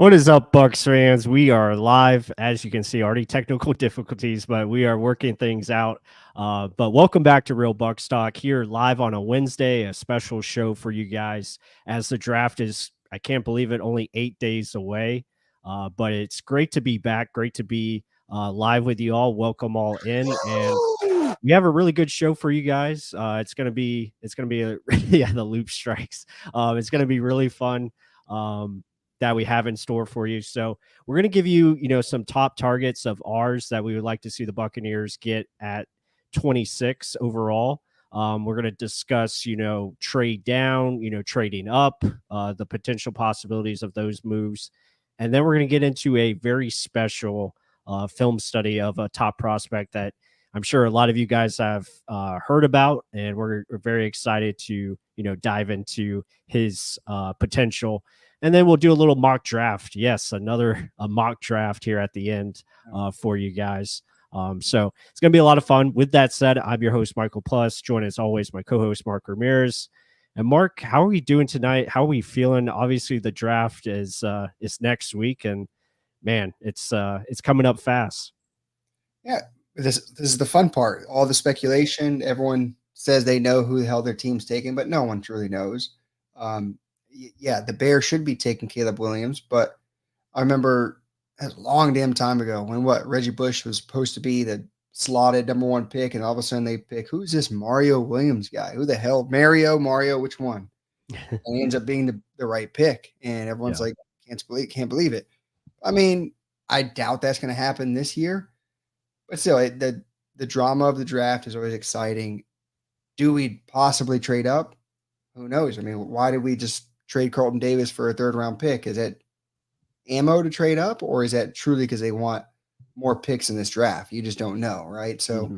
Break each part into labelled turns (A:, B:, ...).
A: What is up, Bucks fans? We are live, as you can see, already technical difficulties, but we are working things out. But welcome back to Real Bucs Talk here live on a Wednesday, a special show for you guys as the draft is, I can't believe it, only 8 days away. But it's great to be back. Great to be live with you all. Welcome all in. And we have a really good show for you guys. It's gonna be yeah, the loop strikes. It's gonna be really fun. That we have in store for you. So we're going to give you, some top targets of ours that we would like to see the Buccaneers get at 26 overall. We're going to discuss, trade down, trading up, the potential possibilities of those moves. And then we're going to get into a very special film study of a top prospect that I'm sure a lot of you guys have heard about. And we're very excited to, dive into his potential, and then we'll do a little mock draft. Yes, a mock draft here at the end for you guys. So it's going to be a lot of fun. With that said, I'm your host, Michael Plus. Join as always, my co-host, Mark Ramirez. And Mark, how are we doing tonight? How are we feeling? Obviously, the draft is next week, and man, it's coming up fast.
B: Yeah, this is the fun part. All the speculation. Everyone says they know who the hell their team's taking, but no one truly knows. Yeah, the Bears should be taking Caleb Williams, but I remember a long damn time ago when Reggie Bush was supposed to be the slotted number one pick, and all of a sudden they pick who's this Mario Williams guy? Who the hell? Mario, which one? And he ends up being the right pick, and everyone's
A: Yeah.
B: like, can't believe it. I mean, I doubt that's going to happen this year, but still, the drama of the draft is always exciting. Do we possibly trade up? Who knows? I mean, why did we just trade Carlton Davis for a third round pick? Is it ammo to trade up, or is that truly because they want more picks in this draft? You just don't know, right? So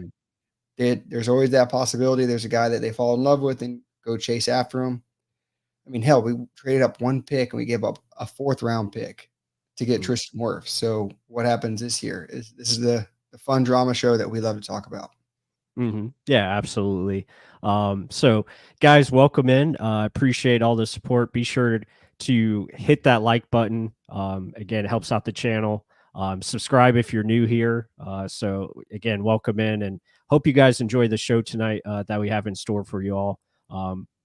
A: Mhm.
B: there's always that possibility. There's a guy that they fall in love with and go chase after him. I mean, hell, we traded up one pick and we gave up a fourth round pick to get
A: Mhm.
B: Tristan Wirfs. So what happens this year? This is the fun drama show that we love to talk about.
A: Yeah, absolutely. So guys, welcome in. Appreciate all the support. Be sure to hit that like button. Again, it helps out the channel. Subscribe if you're new here. So again, welcome in, and hope you guys enjoy the show tonight that we have in store for you all.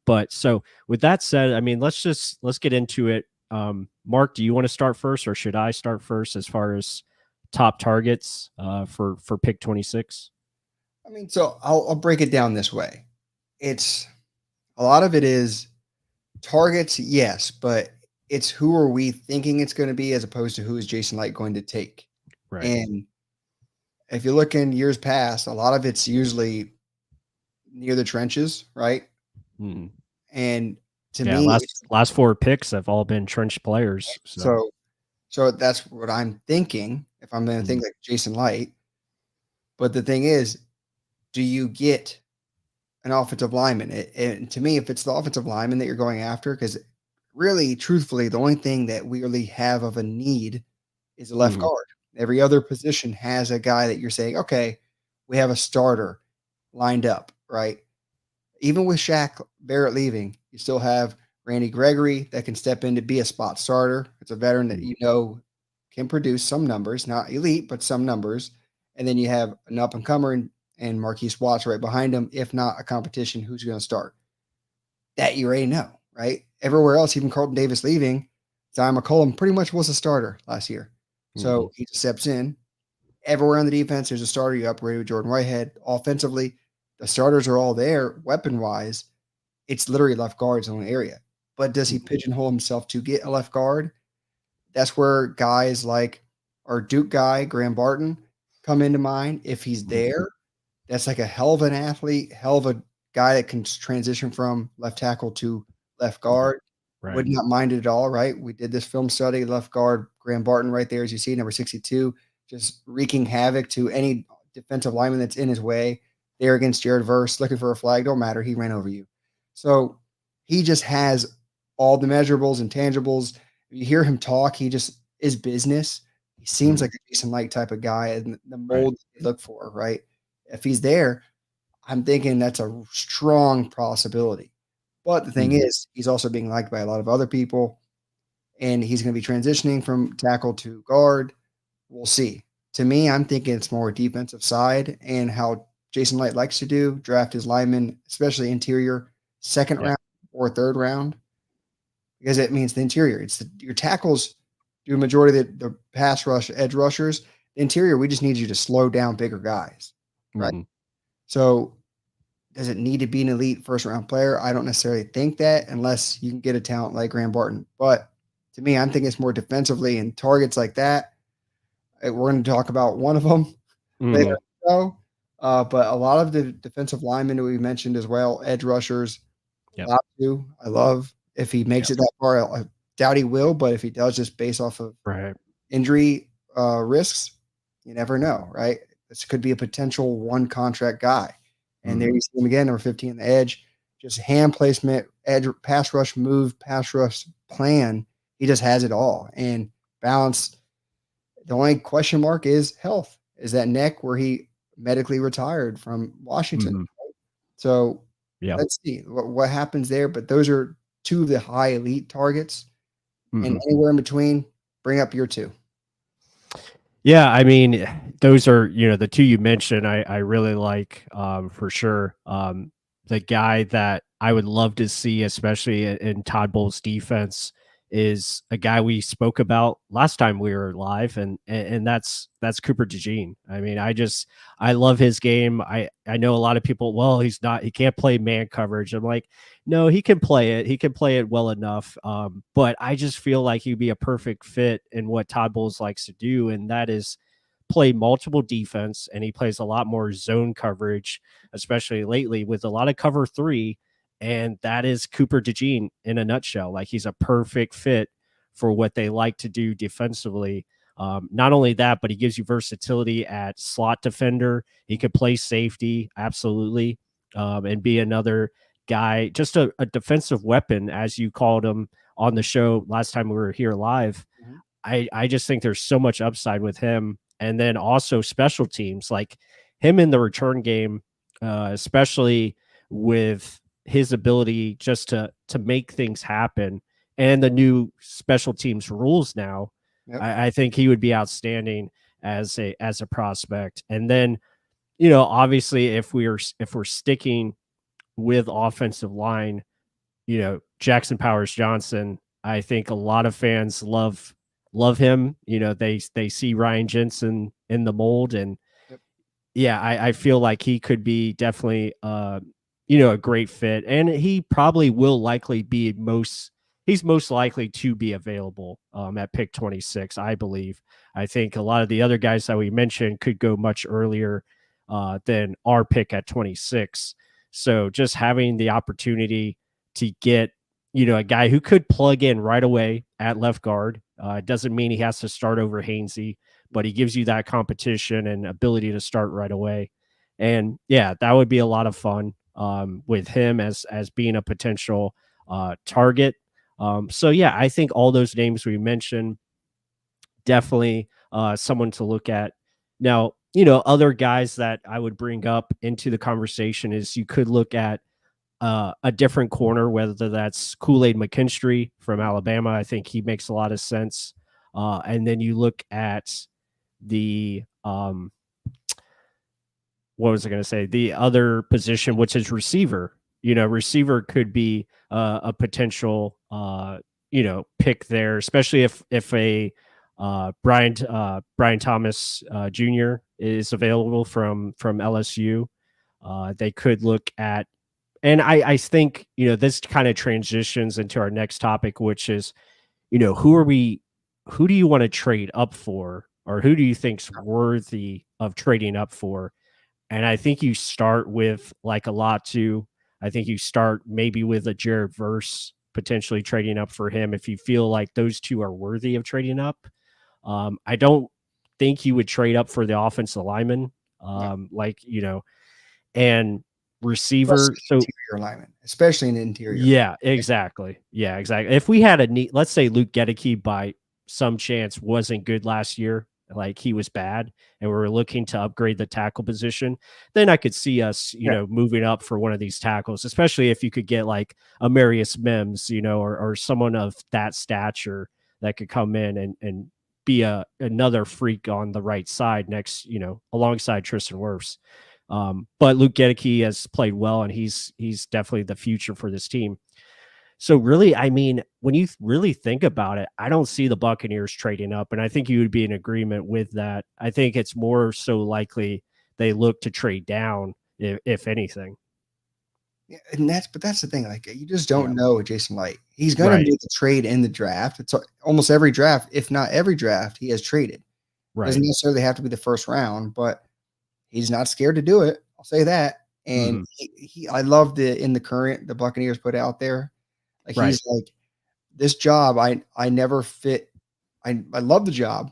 A: But so with that said, I mean, let's get into it. Mark, do you want to start first, or should I start first as far as top targets for pick 26?
B: I mean, so I'll break it down this way. It's a lot of it is targets, yes, but it's who are we thinking it's going to be as opposed to who is Jason Light going to take.
A: Right.
B: And if you look in years past, a lot of it's usually near the trenches, right?
A: Mhm.
B: And to
A: Yeah,
B: me,
A: last four picks have all been trench players. So
B: so so that's what I'm thinking if I'm going to
A: mhm,
B: think like Jason Light. But the thing is, do you get an offensive lineman? And to me, if it's the offensive lineman that you're going after, because really, truthfully, the only thing that we really have of a need is a left
A: mhm,
B: guard. Every other position has a guy that you're saying, okay, we have a starter lined up, right? Even with Shaq Barrett leaving, you still have Randy Gregory that can step in to be a spot starter. It's a veteran that
A: mhm,
B: can produce some numbers, not elite, but some numbers. And then you have an up and comer and Marquise Watts right behind him, if not a competition, who's going to start. That you already know, right? Everywhere else, even Carlton Davis leaving, Zion McCollum pretty much was a starter last year.
A: mhm,
B: So he just steps in. Everywhere on the defense, there's a starter. You upgraded with Jordan Whitehead. Offensively, the starters are all there weapon wise. It's literally left guard's own area. But does he
A: mhm,
B: pigeonhole himself to get a left guard? That's where guys like our Duke guy, Graham Barton, come into mind. If he's
A: mhm,
B: there, that's like a hell of an athlete, hell of a guy that can transition from left tackle to left
A: mhm.
B: guard.
A: Right.
B: Would not mind it at all, right? We did this film study, left guard, Graham Barton right there, as you see, number 62, just wreaking havoc to any defensive lineman that's in his way. There against Jared Verse, looking for a flag, don't matter. He ran over you. So he just has all the measurables and tangibles. You hear him talk, he just is business. He seems
A: Mhm.
B: like a Jason Light type of guy and the
A: Right.
B: mold you look for, right? If he's there, I'm thinking that's a strong possibility. But the thing
A: Mhm.
B: is, he's also being liked by a lot of other people. and he's going to be transitioning from tackle to guard. We'll see. To me, I'm thinking it's more defensive side and how Jason Light likes to do draft his linemen, especially interior, second
A: Yeah.
B: round or third round, because it means the interior. Your tackles do a majority of the pass rush, edge rushers. The interior, we just need you to slow down bigger guys, right?
A: Mhm.
B: So does it need to be an elite first round player? I don't necessarily think that unless you can get a talent like Graham Barton. But to me, I'm thinking it's more defensively and targets like that. We're going to talk about one of them later
A: Mhm.
B: in the show. But a lot of the defensive linemen that we mentioned as well, edge rushers,
A: Yep.
B: Latu, I love. If he makes
A: Yep.
B: it that far, I doubt he will, but if he does, just based off of
A: Right.
B: injury risks, you never know, right? This could be a potential one contract guy. And there
A: Mhm.
B: you see him again, number 15 on the edge, just hand placement, edge, pass rush move, pass rush plan. He just has it all and balance. The only question mark is health. Is that neck where he medically retired from Washington?
A: Mhm.
B: So
A: Yeah.
B: let's see what happens there. But those are two of the high elite targets. And
A: Mhm.
B: anywhere in between, bring up your two.
A: Yeah, I mean, those are, the two you mentioned, I really like, for sure. The guy that I would love to see, especially in Todd Bowles' defense, is a guy we spoke about last time we were live, and that's Cooper DeJean. I mean, I love his game. I know a lot of people, well, he can't play man coverage. I'm like, no, he can play it. He can play it well enough. But I just feel like he'd be a perfect fit in what Todd Bowles likes to do, and that is play multiple defense. And he plays a lot more zone coverage, especially lately with a lot of cover three. And that is Cooper DeJean in a nutshell. Like, he's a perfect fit for what they like to do defensively. Not only that, but he gives you versatility at slot defender. He could play safety, absolutely, and be another guy, just a defensive weapon, as you called him on the show last time we were here live.
B: Mhm.
A: I just think there's so much upside with him. And then also special teams, like him in the return game, especially with his ability just to make things happen, and the new special teams rules now.
B: Yep.
A: I think he would be outstanding as a prospect. And then, obviously, if we're sticking with offensive line, Jackson Powers Johnson, I think a lot of fans love him. They see Ryan Jensen in the mold, and
B: Yep.
A: yeah, I feel like he could be definitely a great fit, and he probably will likely be he's most likely to be available at pick 26, I believe. I think a lot of the other guys that we mentioned could go much earlier than our pick at 26. So just having the opportunity to get, a guy who could plug in right away at left guard, doesn't mean he has to start over Hainsey, but he gives you that competition and ability to start right away. And yeah, that would be a lot of fun with him as being a potential target. So yeah, I think all those names we mentioned, definitely someone to look at. Now, other guys that I would bring up into the conversation is you could look at a different corner, whether that's Kool-Aid McKinstry from Alabama. I think he makes a lot of sense. And then you look at the what was I going to say? The other position, which is receiver. Receiver could be a potential pick there, especially if a Brian Thomas Jr. is available from LSU. They could look at, and I think this kind of transitions into our next topic, which is who do you want to trade up for, or who do you think's worthy of trading up for? And I think you start with like a lot too. I think you start maybe with a Jared Verse, potentially trading up for him if you feel like those two are worthy of trading up. I don't think you would trade up for the offensive lineman,
B: No.
A: and receiver.
B: Especially
A: So
B: interior alignment, especially in the interior.
A: yeah, exactly. Yeah, exactly. If we had a need, let's say Luke Gedeke by some chance wasn't good last year, like he was bad, and we were looking to upgrade the tackle position, then I could see us,
B: Yeah.
A: moving up for one of these tackles, especially if you could get like a Marius Mims, or someone of that stature that could come in and be another freak on the right side next, alongside Tristan Wirfs. But Luke Gedeke has played well, and he's definitely the future for this team. So really, I mean, when you really think about it, I don't see the Buccaneers trading up, and I think you would be in agreement with that. I think it's more so likely they look to trade down, if anything.
B: Yeah, and that's the thing. Like you just
A: Yeah.
B: don't know with Jason Light. He's going to
A: Right.
B: make a trade in the draft. It's almost every draft, if not every draft, he has traded. Doesn't
A: Right.
B: necessarily have to be the first round, but he's not scared to do it. I'll say that. And
A: Mhm.
B: I love the Buccaneers put out there. Like
A: Right.
B: he's like, this job, I never fit. I love the job,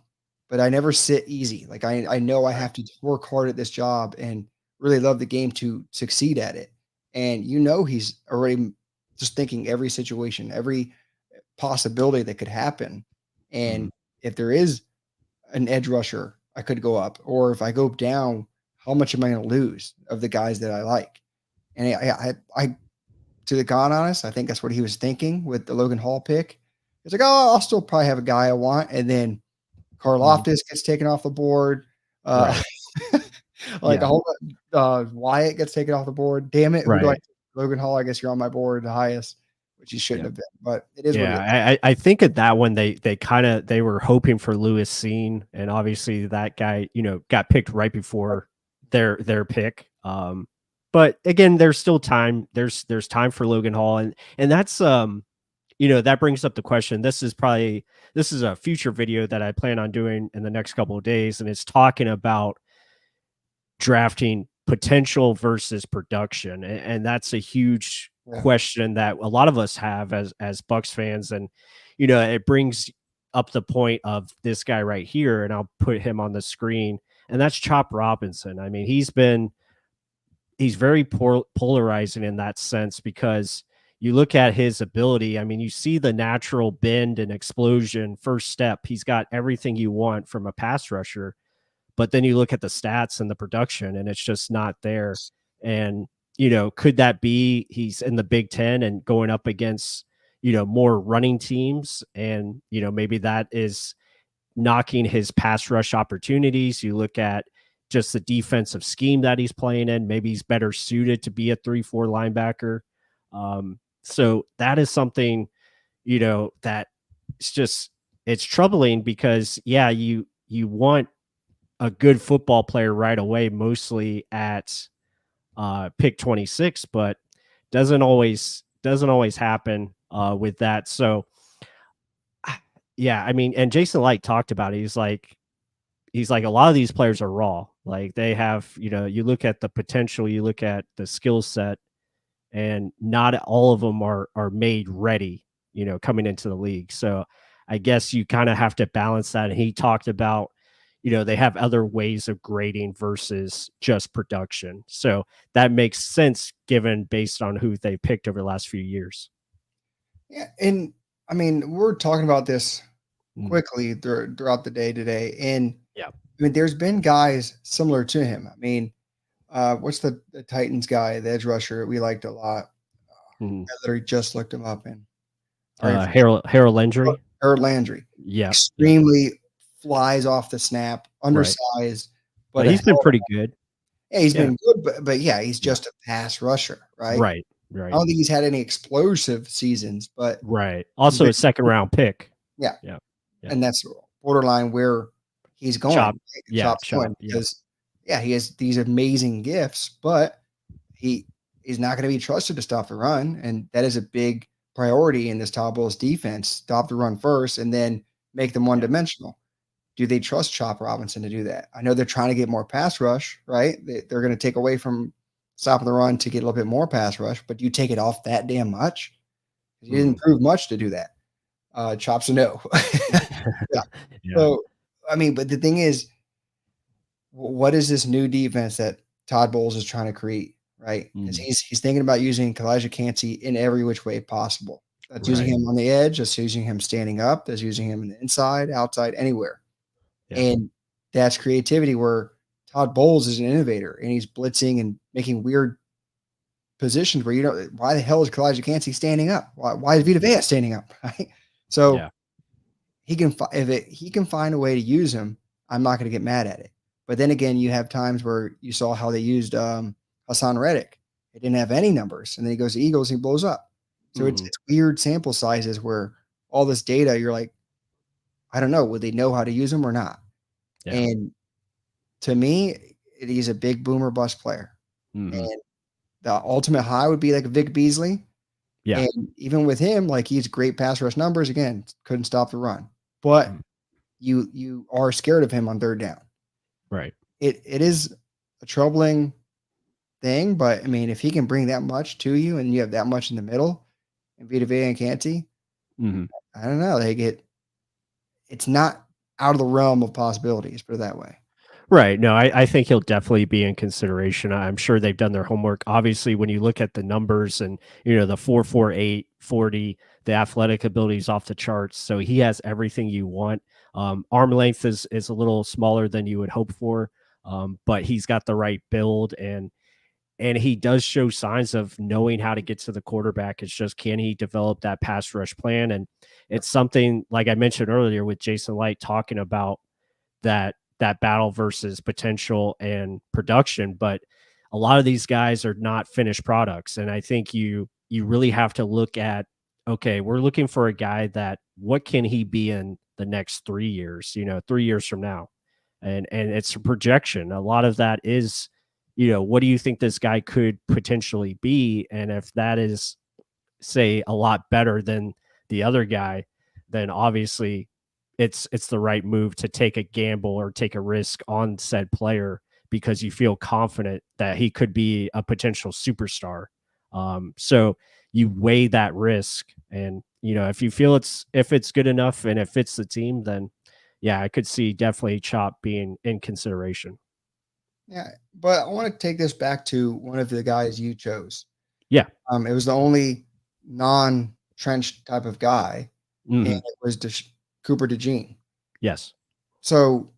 B: but I never sit easy. Like I know I
A: Right.
B: have to work hard at this job and really love the game to succeed at it. And he's already just thinking every situation, every possibility that could happen.
A: Mhm.
B: And if there is an edge rusher, I could go up, or if I go down, how much am I going to lose of the guys that I like? And I to the God honest, I think that's what he was thinking with the Logan Hall pick. He's like, oh, I'll still probably have a guy I want, and then
A: Mhm.
B: Karlaftis gets taken off the board. Uh,
A: Right.
B: like a
A: Yeah.
B: whole Wyatt gets taken off the board. Damn it, who do I
A: Right.
B: take? Logan Hall? I guess you're on my board the highest, which he shouldn't
A: Yeah.
B: have been, but it is what it is.
A: Yeah, I think at that one they were hoping for Lewis Seen, and obviously that guy, got picked right before their pick. But again, there's still time. There's time for Logan Hall, and that's that brings up the question. This is a future video that I plan on doing in the next couple of days, and it's talking about drafting potential versus production, and that's a huge
B: Yeah,
A: question that a lot of us have as Bucks fans. And it brings up the point of this guy right here, and I'll put him on the screen, and that's Chop Robinson. I mean, he's very polarizing in that sense, because you look at his ability. I mean, you see the natural bend and explosion first step. He's got everything you want from a pass rusher, but then you look at the stats and the production, and it's just not there. And, could that be he's in the Big Ten and going up against, more running teams? And, maybe that is knocking his pass rush opportunities. You look at just the defensive scheme that he's playing in. Maybe he's better suited to be a 3-4 linebacker. So that is something, that it's troubling, because, yeah, you want a good football player right away, mostly at pick 26, but doesn't always happen with that. So yeah, I mean, and Jason Light talked about it. He's like a lot of these players are raw. Like they have, you look at the potential, you look at the skill set, and not all of them are made ready, coming into the league. So I guess you kind of have to balance that. And he talked about, they have other ways of grading versus just production. So that makes sense given based on who they picked over the last few years.
B: yeah, and I mean, we're talking about this
A: Mm.
B: quickly throughout the day today, and
A: Yeah.
B: I mean, there's been guys similar to him. I mean, what's the Titans guy, the edge rusher we liked a lot?
A: Mm.
B: I literally just looked him up and already
A: Harold Landry.
B: Harold Landry.
A: Yeah. Yeah.
B: Extremely flies off the snap,
A: Right.
B: undersized, but
A: But
B: a
A: he's been
B: hell of
A: pretty good.
B: yeah, he's
A: Yeah.
B: been good, but yeah, he's
A: Yeah.
B: just a pass rusher, right?
A: Right.
B: I
A: Right.
B: don't think he's had any explosive seasons, but
A: Right.
B: he's
A: Also
B: been
A: a second round pick.
B: yeah,
A: Yeah. Yeah.
B: and that's borderline where he's going,
A: Chop.
B: right?
A: Yeah.
B: Chop's
A: Chop.
B: going
A: Yeah.
B: because yeah, he has these amazing gifts, but he is not going to be trusted to stop the run, and that is a big priority in this Todd Bowles defense. Stop the run first, and then make them one
A: Yeah.
B: dimensional. Do they trust Chop Robinson to do that? I know they're trying to get more pass rush, right? They're going to take away from stopping the run to get a little bit more pass rush, but do you take it off that damn much? You didn't
A: Mm.
B: prove much to do that. Chop's a no. Yeah.
A: Yeah.
B: So, I mean, but the thing is, what is this new defense that Todd Bowles is trying to create, right? Because
A: Mm.
B: he's thinking about using Kalijah Cansey in every which way possible. That's using
A: Right.
B: him on the edge. That's using him standing up. That's using him in the inside, outside, anywhere.
A: Yeah.
B: And that's creativity where Todd Bowles is an innovator and he's blitzing and making weird positions where you don't why the hell is Kalijah Cansey standing up? Why is Vita Vea standing up? Right. So
A: Yeah.
B: he can find a way to use him, I'm not going to get mad at it. But then again, you have times where you saw how they used Hassan Reddick. He didn't have any numbers, and then he goes to Eagles, and he blows up. So
A: Mhm.
B: it's weird sample sizes where all this data, you're like, I don't know, would they know how to use him or not?
A: Yeah.
B: And to me, he's a big boomer bust player.
A: Mhm.
B: And the ultimate high would be like a Vic Beasley.
A: Yeah.
B: And even with him, like he's great pass rush numbers. Again, couldn't stop the run. But
A: Mm.
B: you are scared of him on third down.
A: Right.
B: It is a troubling thing, but I mean, if he can bring that much to you and you have that much in the middle and Vita Vea and Canty,
A: Mhm.
B: I don't know. It's not out of the realm of possibilities, put it that way.
A: Right. No, I think he'll definitely be in consideration. I'm sure they've done their homework. Obviously, when you look at the numbers and, the 4.48, 40, the athletic ability is off the charts. So he has everything you want. Arm length is a little smaller than you would hope for, but he's got the right build and he does show signs of knowing how to get to the quarterback. It's just, can he develop that pass rush plan? And it's something like I mentioned earlier with Jason Light talking about that battle versus potential and production, but a lot of these guys are not finished products, and I think you really have to look at, okay, we're looking for a guy that, what can he be in the next 3 years, 3 years from now? And it's a projection. A lot of that is, what do you think this guy could potentially be? And if that is, say, a lot better than the other guy, then obviously it's the right move to take a gamble or take a risk on said player because you feel confident that he could be a potential superstar. So you weigh that risk, and if you feel if it's good enough and it fits the team, then yeah, I could see definitely Chop being in consideration.
B: Yeah. But I want to take this back to one of the guys you chose.
A: Yeah.
B: It was the only non-trench type of guy, and
A: Hmm.
B: it was Cooper DeJean.
A: Yes.
B: So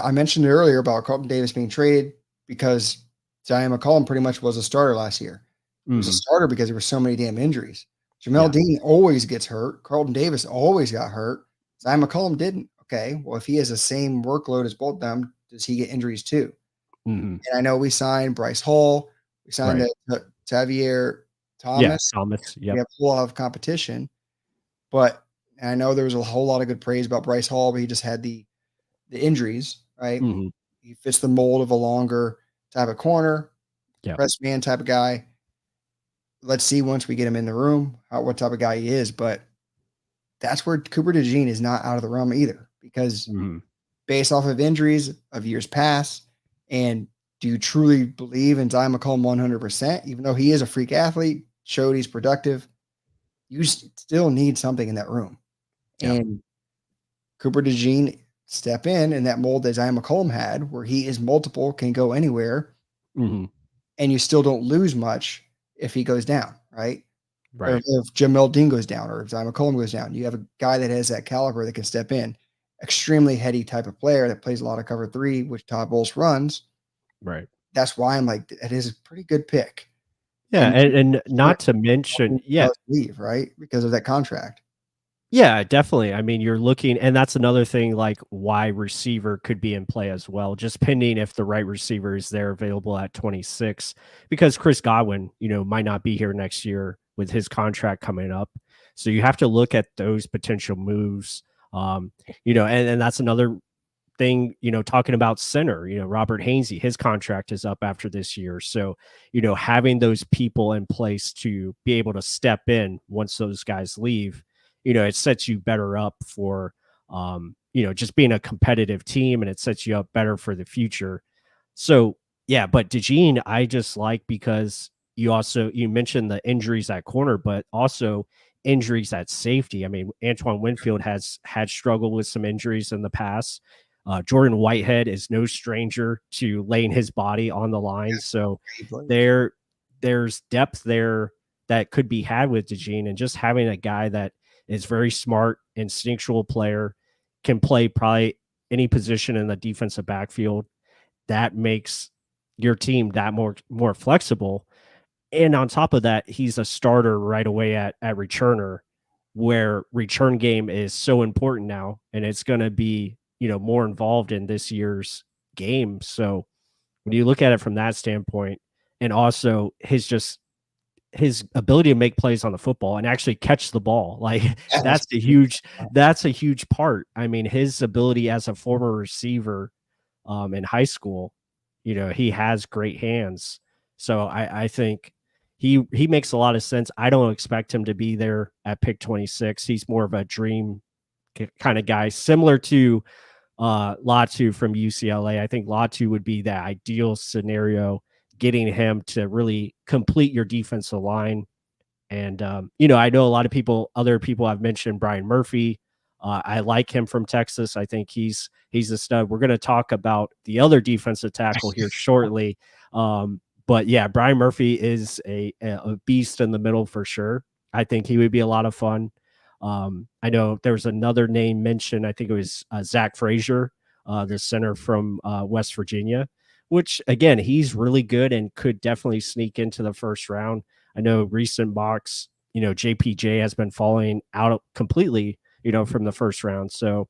B: I mentioned earlier about Carlton Davis being traded because Zion McCollum pretty much was a starter last year. He was a
A: Hmm.
B: starter because there were so many damn injuries. Jamel
A: Yeah.
B: Dean always gets hurt. Carlton Davis always got hurt. Zion McCollum didn't. Okay, well, if he has the same workload as both of them, does he get injuries too?
A: Hmm.
B: And I know we signed Bryce Hall, we signed
A: Right.
B: Tavier
A: Yeah.
B: Thomas.
A: Thomas.
B: We
A: Yep.
B: have a whole lot of competition, but I know there was a whole lot of good praise about Bryce Hall, but he just had the injuries, right?
A: Hmm.
B: He fits the mold of a longer type of corner,
A: Yeah.
B: press man type of guy. Let's see once we get him in the room what type of guy he is. But that's where Cooper DeJean is not out of the realm either, because
A: Hmm.
B: based off of injuries of years past, and do you truly believe in Zion McCollum 100%? Even though he is a freak athlete, showed he's productive, you still need something in that room.
A: Yeah.
B: And Cooper DeJean step in that mold that Zion McCollum had, where he is multiple, can go anywhere,
A: Hmm.
B: and you still don't lose much if he goes down, right? Or
A: Right.
B: if Jamel Dean goes down or if Zion McCollum goes down. You have a guy that has that caliber that can step in. Extremely heady type of player that plays a lot of cover three, which Todd Bowles runs.
A: Right.
B: That's why I'm like, it is a pretty good pick.
A: Yeah,
B: And
A: and
B: sure,
A: not to mention, yeah,
B: does leave, right? Because of that contract.
A: yeah, definitely. I mean, you're looking, and that's another thing, like why receiver could be in play as well, just pending if the right receiver is there available at 26, because Chris Godwin, might not be here next year with his contract coming up. So you have to look at those potential moves. And that's another thing, talking about center, Robert Hainsey, his contract is up after this year. So, having those people in place to be able to step in once those guys leave, it sets you better up for, just being a competitive team, and it sets you up better for the future. So, yeah, but DeJean, I just like because you mentioned the injuries at corner, but also injuries at safety. I mean, Antoine Winfield has had struggled with some injuries in the past. Jordan Whitehead is no stranger to laying his body on the line. So
B: He plays.
A: there's depth there that could be had with DeJean, and just having a guy that is very smart, instinctual player, can play probably any position in the defensive backfield. That makes your team that more flexible. And on top of that, he's a starter right away at returner. where return game is so important now, and it's going to be, more involved in this year's game. So when you look at it from that standpoint, and also his ability to make plays on the football and actually catch the ball, like
B: Yeah,
A: that's a huge part. I mean, his ability as a former receiver in high school, he has great hands. So I think he makes a lot of sense. I don't expect him to be there at pick 26. He's more of a dream kind of guy, similar to Latu from UCLA. I think Latu would be that ideal scenario, getting him to really complete your defensive line. And I know a lot of other people have mentioned Brian Murphy. I like him from Texas. I think he's a stud. We're going to talk about the other defensive tackle here shortly. But yeah, Brian Murphy is a beast in the middle for sure. I think he would be a lot of fun. I know there was another name mentioned. I think it was Zach Frazier, the center from West Virginia, which again, he's really good and could definitely sneak into the first round. I know recent mocks, JPJ has been falling out completely, from the first round. So,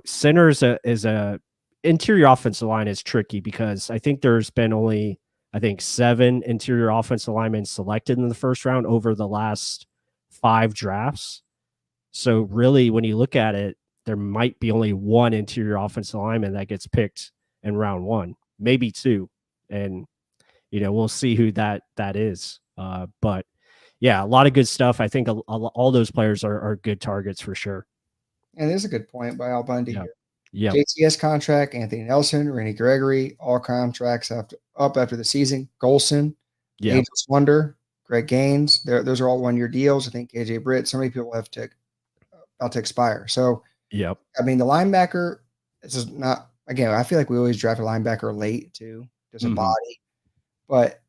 A: center is a interior offensive line is tricky because I think there's been only, 7 interior offensive linemen selected in the first round over the last 5 drafts. So really, when you look at it, there might be only one interior offensive lineman that gets picked in round 1, maybe 2. And, we'll see who that is. But yeah, a lot of good stuff. I think all those players are good targets for sure.
B: And there's a good point by Al Bundy
A: Yeah.
B: here.
A: Yeah.
B: JTS contract, Anthony Nelson, Randy Gregory, all contracts up after the season. Golson,
A: Yeah.
B: Ageless Wonder, Greg Gaines. Those are all 1-year deals. I think KJ Britt, so many people have about to expire. So,
A: Yep.
B: I mean, the linebacker, this is not, again, I feel like we always draft a linebacker late too, just a body. But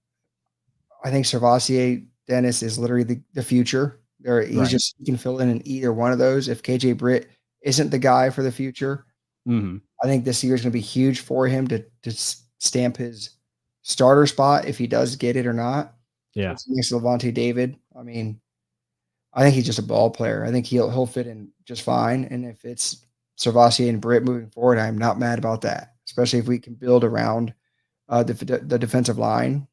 B: I think Servassier Dennis is literally the future. He can fill in either one of those. If KJ Britt isn't the guy for the future, I think this year is going to be huge for him to stamp his starter spot if he does get it or not.
A: Yeah.
B: Next to Levante David, I mean, I think he's just a ball player. I think he'll fit in just fine. And if it's Servassier and Britt moving forward, I'm not mad about that, especially if we can build around the defensive line.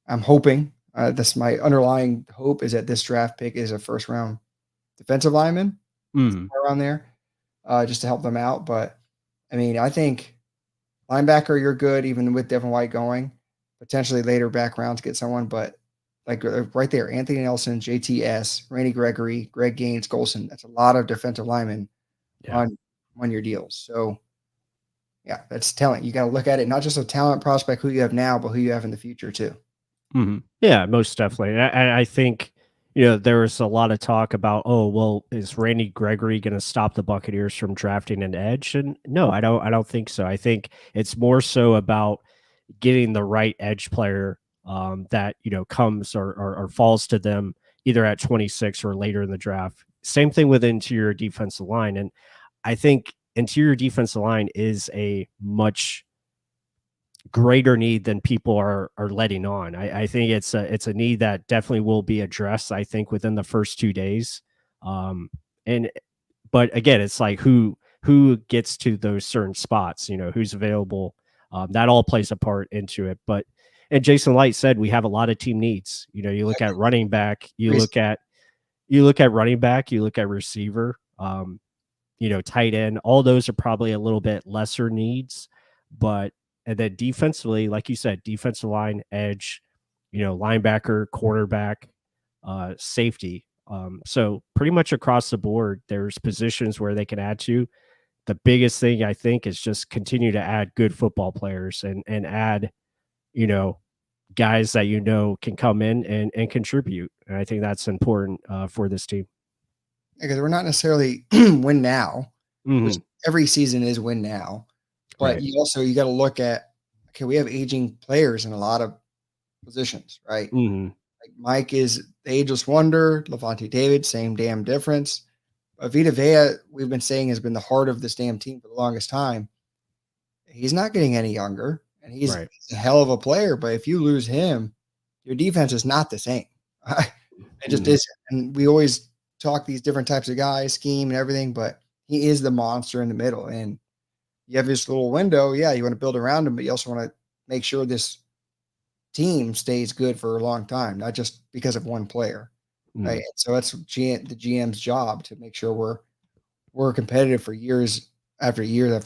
B: I'm hoping that's my underlying hope is that this draft pick is a first round defensive lineman around there, just to help them out. But I mean, I think linebacker, you're good even with Devin White going. Potentially later back rounds get someone, but like right there, Anthony Nelson, JTS, Randy Gregory, Greg Gaines, Golson. That's a lot of defensive linemen on 1-year deals. So yeah, that's telling. You got to look at it not just a talent prospect who you have now, but who you have in the future too.
A: Yeah, most definitely. I think, there was a lot of talk about, oh, well, is Randy Gregory going to stop the Buccaneers from drafting an edge? And no, I don't think so. I think it's more so about getting the right edge player that, comes or falls to them either at 26 or later in the draft. Same thing with interior defensive line. And I think interior defensive line is a much greater need than people are letting on. I think it's a need that definitely will be addressed, I think, within the first 2 days. And but again, it's like who gets to those certain spots, who's available. That all plays a part into it. But and Jason Light said we have a lot of team needs. You look at running back, you look at running back, you look at receiver, tight end. All those are probably a little bit lesser needs, but and then defensively, like you said, defensive line, edge, linebacker, quarterback, safety. So pretty much across the board, there's positions where they can add to. The biggest thing I think is just continue to add good football players and add, guys that can come in and contribute. And I think that's important for this team.
B: Because we're not necessarily win now, which every season is win now. But you got to look at, okay, we have aging players in a lot of positions, right? Like Mike is the ageless wonder, Levante David, same damn difference. Vita Vea, we've been saying, has been the heart of this damn team for the longest time. He's not getting any younger, and he's a hell of a player. But if you lose him, your defense is not the same. It just isn't. And we always talk these different types of guys, scheme and everything, but he is the monster in the middle. And you have this little window. Yeah, you want to build around him, but you also want to make sure this team stays good for a long time, not just because of one player. Right.
A: Mm,
B: And so that's the GM's job to make sure we're competitive for years after year,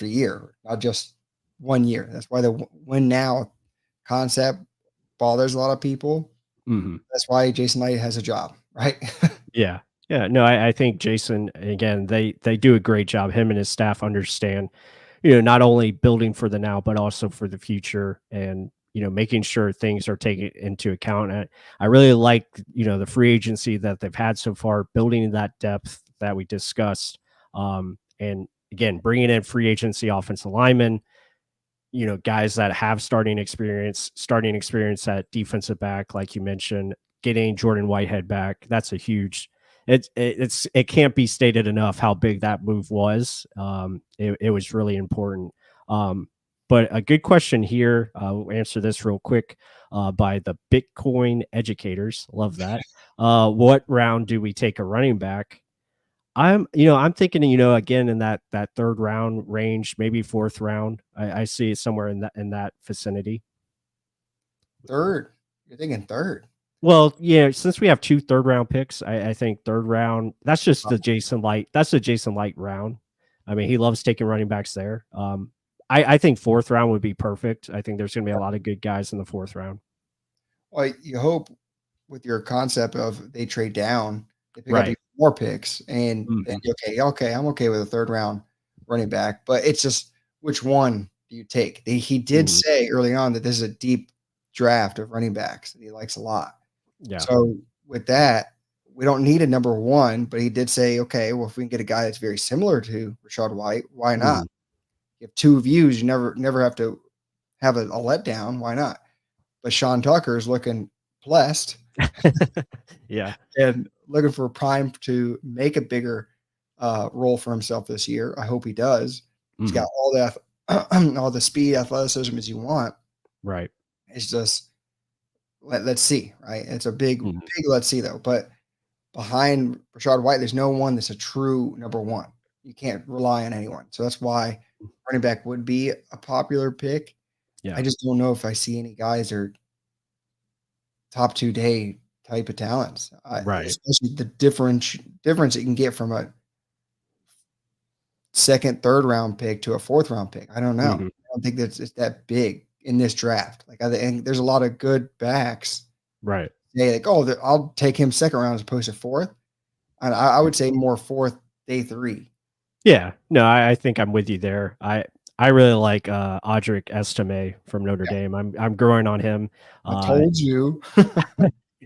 B: not just 1 year. That's why the win now concept bothers a lot of people.
A: mhm.
B: That's why Jason Light has a job, right?
A: Yeah. Yeah. No, I think Jason, again, they do a great job. Him and his staff understand, not only building for the now, but also for the future and, making sure things are taken into account. And I really like, the free agency that they've had so far, building that depth that we discussed. And again, bringing in free agency offensive linemen, guys that have starting experience at defensive back, like you mentioned, getting Jordan Whitehead back. That's a huge. It can't be stated enough how big that move was. It was really important. But a good question here. We'll answer this real quick by the Bitcoin educators. Love that. What round do we take a running back? I'm thinking, again in that third round range, maybe fourth round. I see it somewhere in that vicinity.
B: Third. You're thinking third.
A: Well, yeah, since we have 2 third round picks, I think third round. That's just
B: Oh,
A: the Jason Light. That's the Jason Light round. I mean, he loves taking running backs there. I think fourth round would be perfect. I think there's going to be a lot of good guys in the fourth round.
B: well, you hope with your concept of they trade down, they pick up even
A: Right.
B: more picks, and then
A: Hmm.
B: okay, I'm okay with a third round running back, but it's just which one do you take? He did
A: Hmm.
B: say early on that this is a deep draft of running backs that he likes a lot.
A: Yeah.
B: So with that, we don't need a number one, but he did say, okay, well, if we can get a guy that's very similar to Rashad White, why not?
A: Hmm.
B: You have two views, you never have to have a letdown. Why not? But Sean Tucker is looking blessed
A: Yeah.
B: and looking for Prime to make a bigger role for himself this year. I hope he does. He's got
A: Hmm.
B: all the all the speed, athleticism as you want.
A: Right.
B: It's just let's see, right? It's a
A: Hmm.
B: big let's see though. But behind Rashad White, there's no one that's a true number one. You can't rely on anyone. So that's why running back would be a popular pick. I
A: Yeah.
B: just don't know if I see any guys that are top 2 day type of talents,
A: Right.
B: especially the difference you can get from a second, third round pick to a fourth round pick. I don't know.
A: Hmm.
B: I don't think that's it's that big in this draft. Like I think there's a lot of good backs.
A: Right.
B: Say like, oh, I'll take him second round as opposed to fourth. And I would say more fourth, day 3.
A: Yeah, no, I think I'm with you there. I really like Audric Estime from Notre
B: Yeah,
A: Dame. I'm growing on him.
B: I
A: Uh,
B: told you.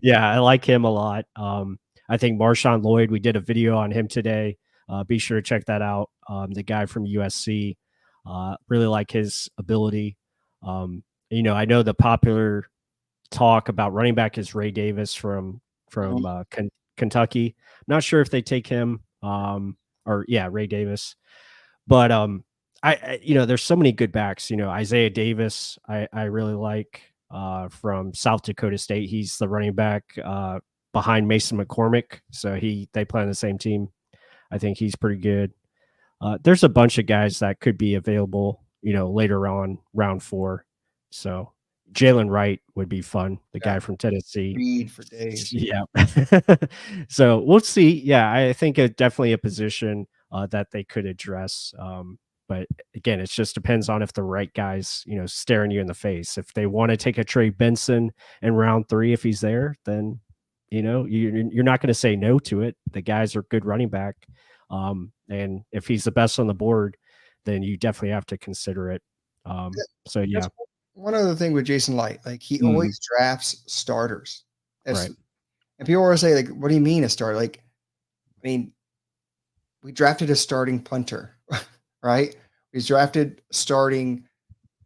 A: yeah, I like him a lot. I think Marshawn Lloyd. We did a video on him today. Be sure to check that out. The guy from USC. Really like his ability. I know the popular talk about running back is Ray Davis from
B: Mhm.
A: Kentucky. I'm not sure if they take him. Or yeah, Ray Davis. But there's so many good backs. Isaiah Davis, I really like from South Dakota State. He's the running back behind Mason McCormick, so they play on the same team. I think he's pretty good. There's a bunch of guys that could be available, later on round 4. So Jalen Wright would be fun. The
B: Yeah,
A: guy from Tennessee.
B: read for days.
A: Yeah. So we'll see. Yeah, I think it definitely a position that they could address. But again, it just depends on if the right guys, staring you in the face. If they want to take a Trey Benson in round 3, if he's there, then you're not going to say no to it. The guys are good running back, and if he's the best on the board, then you definitely have to consider it. So
B: That's
A: yeah.
B: one other thing with Jason Light. Like he
A: Mhm.
B: always drafts starters. That's
A: Right.
B: and people always say like, "What do you mean a starter?" Like, I mean, we drafted a starting punter, right? We drafted starting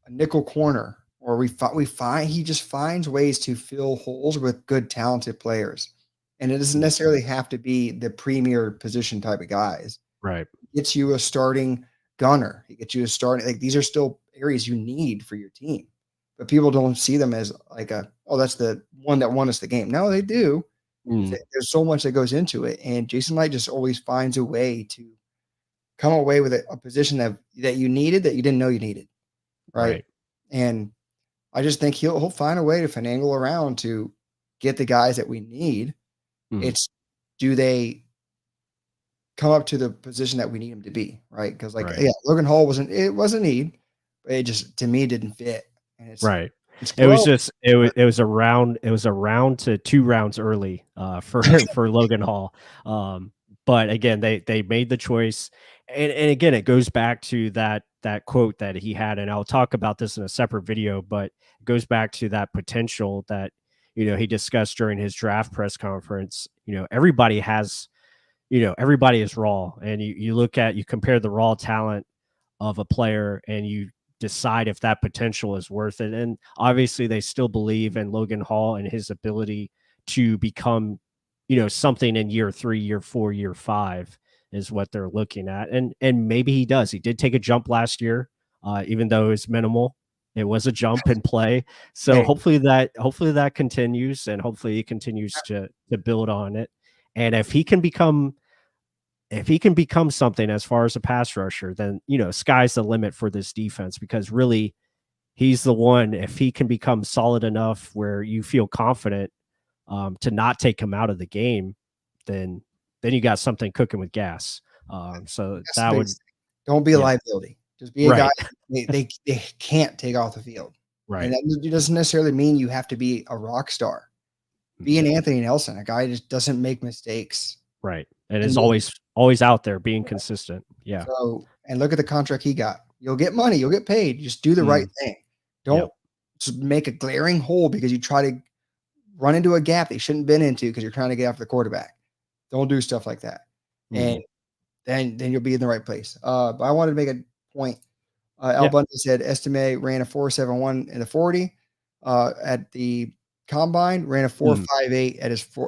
B: a nickel corner, or we find he just finds ways to fill holes with good talented players, and it doesn't
A: Mhm.
B: necessarily have to be the premier position type of guys.
A: Right.
B: Gets you a starting gunner. He gets you a starting like these are still areas you need for your team. But people don't see them as like a oh, that's the one that won us the game. No, they do.
A: Mm,
B: There's so much that goes into it, and Jason Light just always finds a way to come away with a position that you needed that you didn't know you needed, right?
A: right.
B: And I just think he'll find a way to finagle around to get the guys that we need.
A: Mm,
B: It's do they come up to the position that we need him to be, right? Because like,
A: right.
B: yeah, Logan Hall was a need, but it just to me didn't fit, and
A: Right.
B: it's
A: It was
B: growing.
A: just it was a round to 2 rounds early, for for Logan Hall. But again, they made the choice, and again, it goes back to that quote that he had, and I'll talk about this in a separate video, but it goes back to that potential that, he discussed during his draft press conference. Everybody is raw, and you compare the raw talent of a player and you decide if that potential is worth it. And obviously, they still believe in Logan Hall and his ability to become, something in year 3, year 4, year 5 is what they're looking at. And maybe he does. He did take a jump last year, even though it's minimal. It was a jump in play. So
B: Hey,
A: hopefully that continues, and hopefully he continues to build on it. And if he can become something as far as a pass rusher, then sky's the limit for this defense, because really he's the one. If he can become solid enough where you feel confident, to not take him out of the game, then you got something cooking with gas. So
B: that's the
A: that would
B: biggest thing. Don't be a
A: yeah,
B: liability. Just be a guy
A: right,
B: they can't take off the field, and
A: right,
B: that doesn't necessarily mean you have to be a rock star. Be
A: mhm,
B: an Anthony Nelson, a guy just doesn't make mistakes,
A: right, and
B: and
A: is always out there being consistent. Yeah,
B: and look at the contract he got. You'll get money, you'll get paid. Just do the right
A: mm,
B: thing.
A: yep,
B: Don't just make a glaring hole because you try to run into a gap they shouldn't have been into because you're trying to get after the quarterback. Don't do stuff like that, and
A: mhm,
B: then you'll be in the right place. But I wanted to make a point. Al
A: yeah,
B: Bundy said Estime ran a 4.71 in the 40 at the combine, ran a
A: mm.
B: 4.58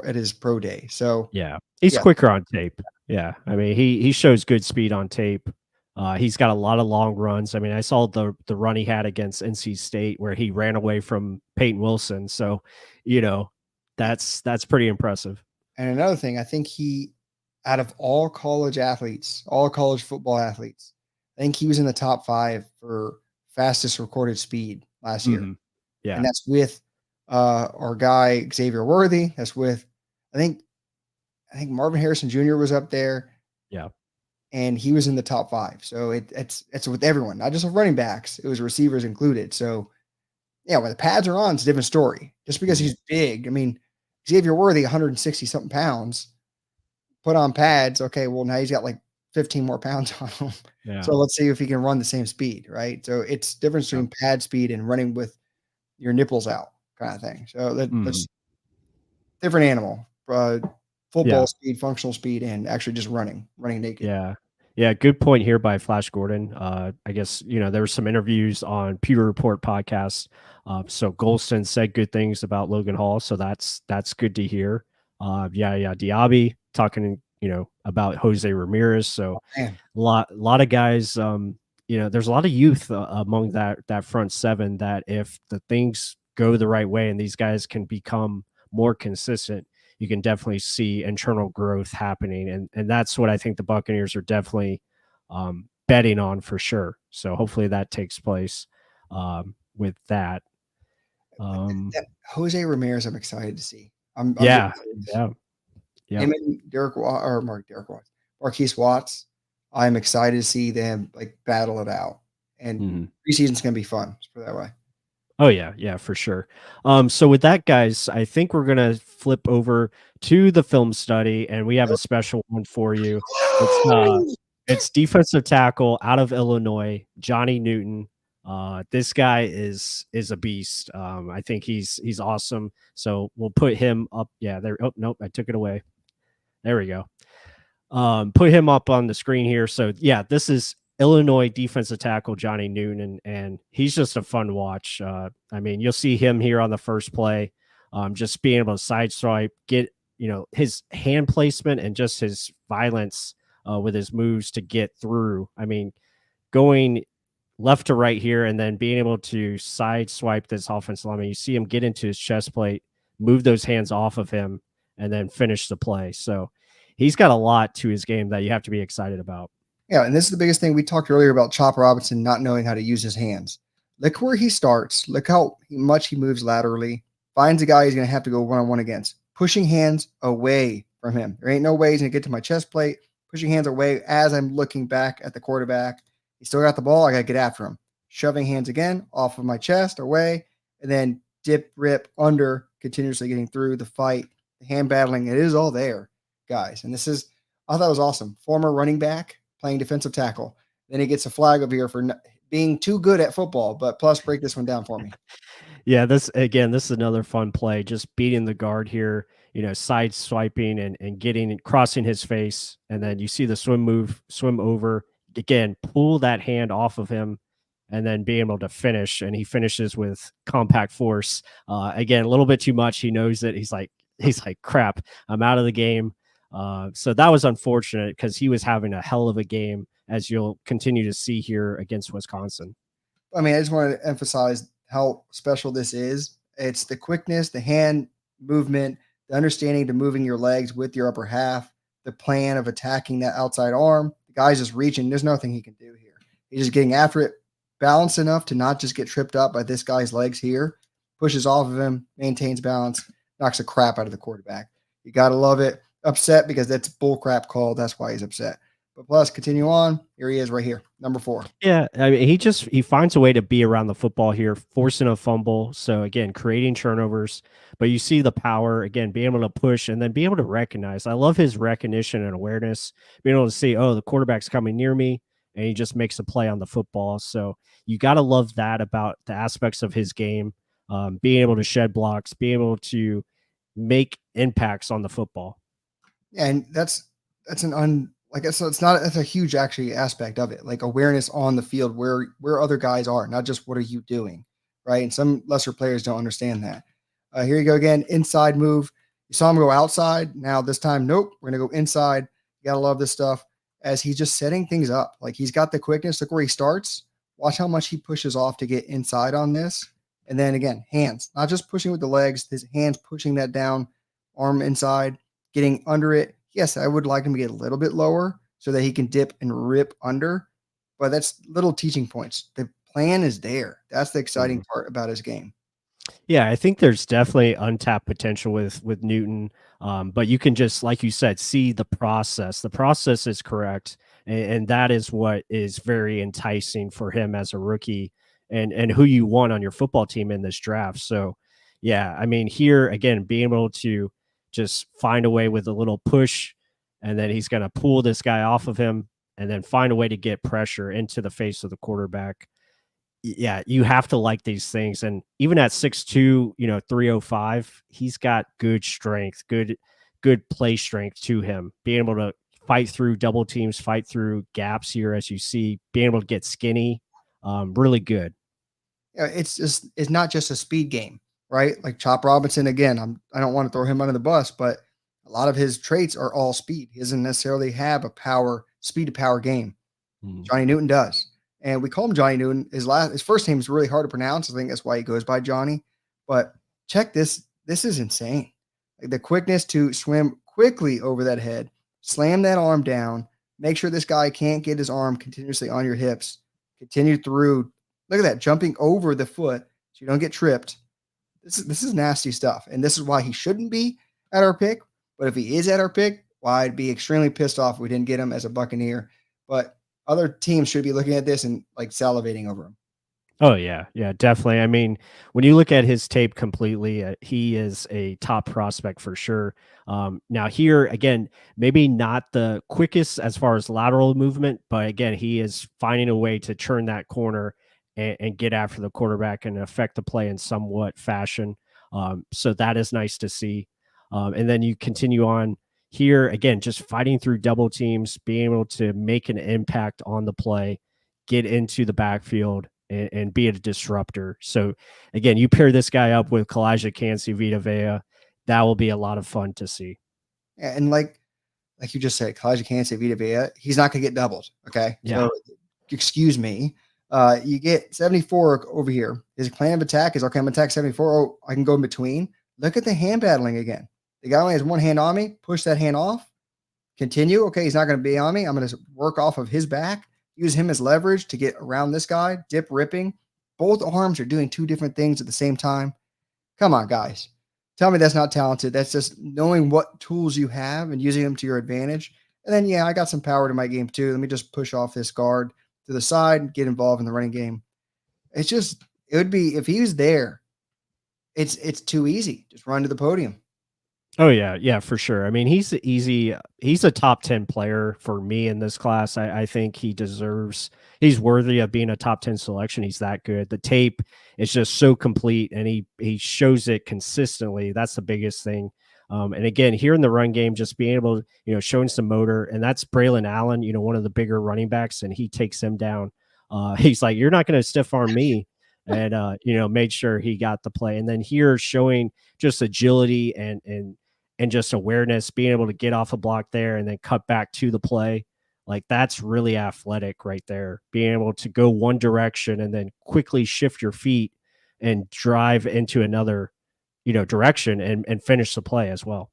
B: at his pro day. So
A: Yeah, he's
B: yeah,
A: quicker on tape. Yeah, I mean, he shows good speed on tape. He's got a lot of long runs. I mean, I saw the run he had against NC State where he ran away from Peyton Wilson. So, you know, that's pretty impressive.
B: and another thing, I think out of all college athletes, all college football athletes, I think he was in the top 5 for fastest recorded speed last year,
A: Hmm.
B: and
A: Yeah,
B: that's with our guy Xavier Worthy. That's with I think Marvin Harrison Jr. was up there,
A: yeah,
B: and he was in the top 5. So it's with everyone, not just with running backs. It was receivers included. So yeah, when the pads are on, it's a different story. Just because
A: mhm,
B: he's big, I mean, Xavier Worthy, 160 something pounds, put on pads. Okay, well now he's got like 15 more pounds on him.
A: yeah,
B: So let's see if he can run the same speed, right? So it's difference
A: yeah,
B: between pad speed and running with your nipples out, kind of thing. So
A: mhm,
B: that's different animal. Football
A: yeah.
B: speed, functional speed, and actually just running naked.
A: Yeah. Yeah, good point here by Flash Gordon. I guess, there were some interviews on Pewter Report podcast. So Golston said good things about Logan Hall, so that's good to hear. Yeah, Diaby talking, about Jose Ramirez. So
B: Man,
A: lot of guys, there's a lot of youth, among that front seven, that if the things go the right way and these guys can become more consistent, you can definitely see internal growth happening, and that's what I think the Buccaneers are definitely, betting on for sure. So hopefully that takes place, with that. Um,
B: that Jose Ramirez, I'm excited to see. I'm just
A: yeah,
B: curious.
A: yeah, yep,
B: Him and Derek Watts, Marquise Watts. I'm excited to see them like battle it out, and
A: mhm.
B: preseason's gonna be fun. Let's put it that way.
A: Oh yeah, for sure. So with that, guys, I think we're gonna flip over to the film study, and we have a special one for you. It's uh, it's defensive tackle out of Illinois, Johnny Newton. This guy is a beast. I think he's awesome. So we'll put him up. Yeah, there. Oh nope, I took it away. There we go. Put him up on the screen here. So yeah, this is Illinois defensive tackle Johnny Newton, and he's just a fun watch. I mean, you'll see him here on the first play, just being able to sideswipe, get his hand placement and just his violence, with his moves to get through. I mean, going left to right here and then being able to side swipe this offensive lineman. You see him get into his chest plate, move those hands off of him, and then finish the play. So he's got a lot to his game that you have to be excited about.
B: Yeah, and this is the biggest thing we talked earlier about Chop Robinson not knowing how to use his hands. Look where he starts. Look how much he moves laterally. Finds a guy he's going to have to go one-on-one against. Pushing hands away from him. There ain't no way he's going to get to my chest plate. Pushing hands away as I'm looking back at the quarterback. He still got the ball. I got to get after him. Shoving hands again off of my chest away, and then dip, rip, under, continuously getting through the fight, the hand battling. It is all there, guys. And I thought it was awesome. Former running back playing defensive tackle. Then he gets a flag over here for being too good at football. But plus, break this one down for me.
A: Yeah, this is another fun play. Just beating the guard here, side swiping and getting crossing his face, and then you see the swim over again, pull that hand off of him, and then being able to finish. And he finishes with compact force. Again, a little bit too much. He knows that he's like crap. I'm out of the game. So that was unfortunate because he was having a hell of a game, as you'll continue to see here against Wisconsin.
B: I mean, I just wanted to emphasize how special this is. It's the quickness, the hand movement, the understanding to moving your legs with your upper half, the plan of attacking that outside arm. The guy's just reaching. There's nothing he can do here. He's just getting after it, balanced enough to not just get tripped up by this guy's legs here, pushes off of him, maintains balance, knocks the crap out of the quarterback. You got to love it. Upset because that's bull crap call. That's why he's upset. But plus, continue on. Here he is right here, number 4.
A: Yeah, I mean, he finds a way to be around the football here, forcing a fumble. So again, creating turnovers. But you see the power again, being able to push and then be able to recognize. I love his recognition and awareness, being able to see, oh, the quarterback's coming near me, and he just makes a play on the football. So you got to love that about the aspects of his game, being able to shed blocks, being able to make impacts on the football.
B: Yeah, and that's like I said, that's a huge actually aspect of it, like awareness on the field where other guys are, not just what are you doing, right? And some lesser players don't understand that. Here you go again, inside move. You saw him go outside. Now this time, nope, we're gonna go inside. You gotta love this stuff as he's just setting things up. Like he's got the quickness. Look where he starts. Watch how much he pushes off to get inside on this. And then again, hands, not just pushing with the legs, his hands pushing that down, arm inside, getting under it. Yes, I would like him to get a little bit lower so that he can dip and rip under, but that's little teaching points. The plan is there. That's the exciting part about his game.
A: Yeah, I think there's definitely untapped potential with Newton, but you can just, like you said, see the process. The process is correct, and that is what is very enticing for him as a rookie, and who you want on your football team in this draft. So, yeah, I mean, here again, being able to just find a way with a little push, and then he's going to pull this guy off of him, and then find a way to get pressure into the face of the quarterback. Yeah, you have to like these things. And even at 6'2", 305, he's got good strength, good play strength to him. Being able to fight through double teams, fight through gaps here, as you see, being able to get skinny, really good.
B: Yeah, it's not just a speed game, right? Like Chop Robinson, again, I don't want to throw him under the bus, but a lot of his traits are all speed. He doesn't necessarily have a speed to power game. Johnny Newton does. And we call him Johnny Newton. His first name is really hard to pronounce. I think that's why he goes by Johnny. But check this. This is insane. Like the quickness to swim quickly over that head, slam that arm down, make sure this guy can't get his arm continuously on your hips, continue through. Look at that, jumping over the foot so you don't get tripped. This is nasty stuff. And this is why he shouldn't be at our pick. But if he is at our pick, well, I'd be extremely pissed off if we didn't get him as a Buccaneer. But other teams should be looking at this and like salivating over him.
A: Oh yeah, definitely. I mean, when you look at his tape completely, he is a top prospect for sure. Now here again, maybe not the quickest as far as lateral movement, but again, he is finding a way to turn that corner and get after the quarterback and affect the play in somewhat fashion. So that is nice to see. And then you continue on here again, just fighting through double teams, being able to make an impact on the play, get into the backfield, and be a disruptor. So again, you pair this guy up with Kalijah Kancey, Vita Vea, that will be a lot of fun to see.
B: And like you just said, Kalijah Kancey, Vita Vea, he's not going to get doubled. Okay.
A: Yeah.
B: So excuse me. You get 74 over here. His plan of attack is, okay, I'm going to attack 74. Oh, I can go in between. Look at the hand battling again. The guy only has one hand on me. Push that hand off. Continue. Okay, he's not going to be on me. I'm going to work off of his back, use him as leverage to get around this guy, dip ripping. Both arms are doing two different things at the same time. Come on, guys. Tell me that's not talented. That's just knowing what tools you have and using them to your advantage. And then, yeah, I got some power to my game too. Let me just push off this guard to the side and get involved in the running game. It's just, it would be, if he was there, it's too easy. Just run to the podium.
A: Oh yeah, yeah, for sure. I mean, he's a top 10 player for me in this class. I think he's worthy of being a top 10 selection. He's that good. The tape is just so complete and he shows it consistently. That's the biggest thing. And again, here in the run game, just being able to, showing some motor, and that's Braylon Allen, one of the bigger running backs, and he takes him down. He's like, you're not going to stiff arm me. And made sure he got the play. And then here showing just agility and just awareness, being able to get off a block there and then cut back to the play. Like that's really athletic right there. Being able to go one direction and then quickly shift your feet and drive into another, direction and finish the play as well.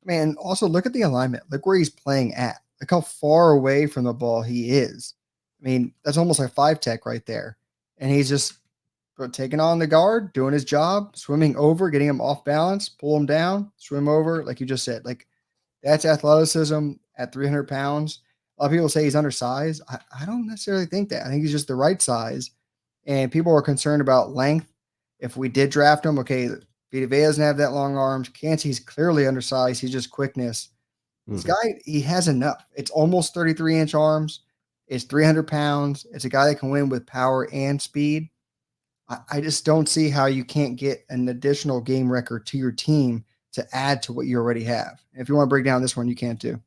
B: Man, also look at the alignment. Look where he's playing at. Look how far away from the ball he is. I mean, that's almost like 5 tech right there. And he's just taking on the guard, doing his job, swimming over, getting him off balance, pull him down, swim over, like you just said. Like that's athleticism at 300 pounds. A lot of people say he's undersized. I don't necessarily think that. I think he's just the right size. And people are concerned about length. If we did draft him, okay, Vita Vea doesn't have that long arms. Cansey's clearly undersized. He's just quickness. This guy, he has enough. It's almost 33-inch arms. It's 300 pounds. It's a guy that can win with power and speed. I just don't see how you can't get an additional game record to your team to add to what you already have. If you want to break down this one, you can too.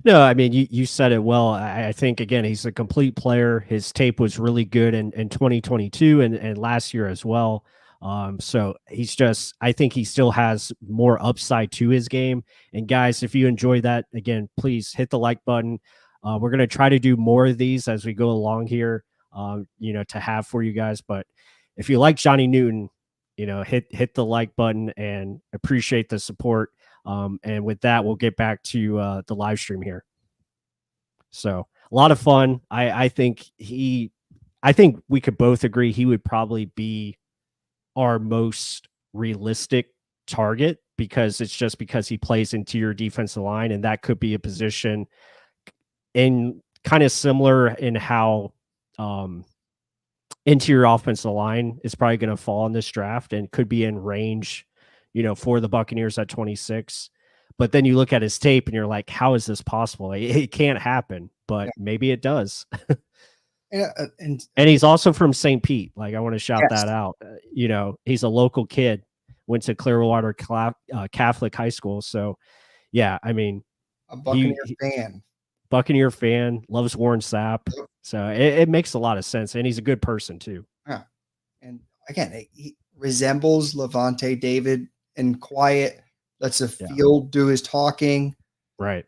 A: No, I mean, you said it well. I think, again, he's a complete player. His tape was really good in 2022 and last year as well. So I think he still has more upside to his game. And guys, if you enjoy that, again, please hit the like button. We're going to try to do more of these as we go along here, to have for you guys. But if you like Johnny Newton, hit the like button and appreciate the support. And with that, we'll get back to the live stream here. So a lot of fun. I think we could both agree he would probably be our most realistic target because he plays interior defensive line, and that could be a position in kind of similar in how interior offensive line is probably going to fall in this draft and could be in range, for the Buccaneers at 26. But then you look at his tape and you're like, how is this possible? It can't happen, but maybe it does. And he's also from St. Pete. Like, I want to shout that out. He's a local kid, went to Clearwater Catholic High School. So, yeah, I mean,
B: a Buccaneer
A: fan, loves Warren Sapp. So it makes a lot of sense. And he's a good person too.
B: Yeah. And again, he resembles Levante David and quiet, lets the field do his talking.
A: Right.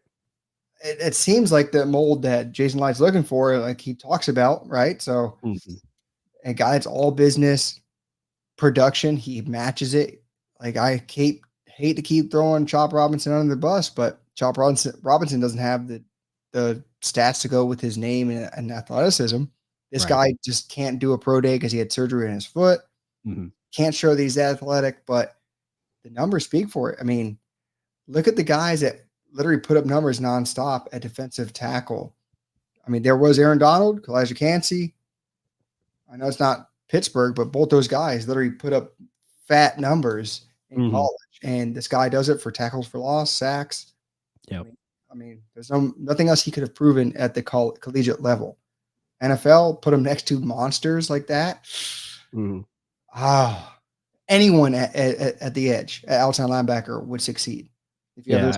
B: It seems like the mold that Jason Licht's looking for, like he talks about, right? So a guy that's all business production, he matches it. Like I hate to keep throwing Chop Robinson under the bus, but Chop Robinson doesn't have the stats to go with his name and athleticism. This guy just can't do a pro day because he had surgery in his foot. Can't show that he's athletic, but the numbers speak for it. I mean, look at the guys that literally put up numbers nonstop at defensive tackle. I mean, there was Aaron Donald, Elijah Cansey. I know it's not Pittsburgh, but both those guys literally put up fat numbers in college. And this guy does it for tackles for loss, sacks.
A: Yeah.
B: I mean, there's nothing else he could have proven at the collegiate level. NFL put him next to monsters like that. Anyone at the edge, at outside linebacker, would succeed. If you have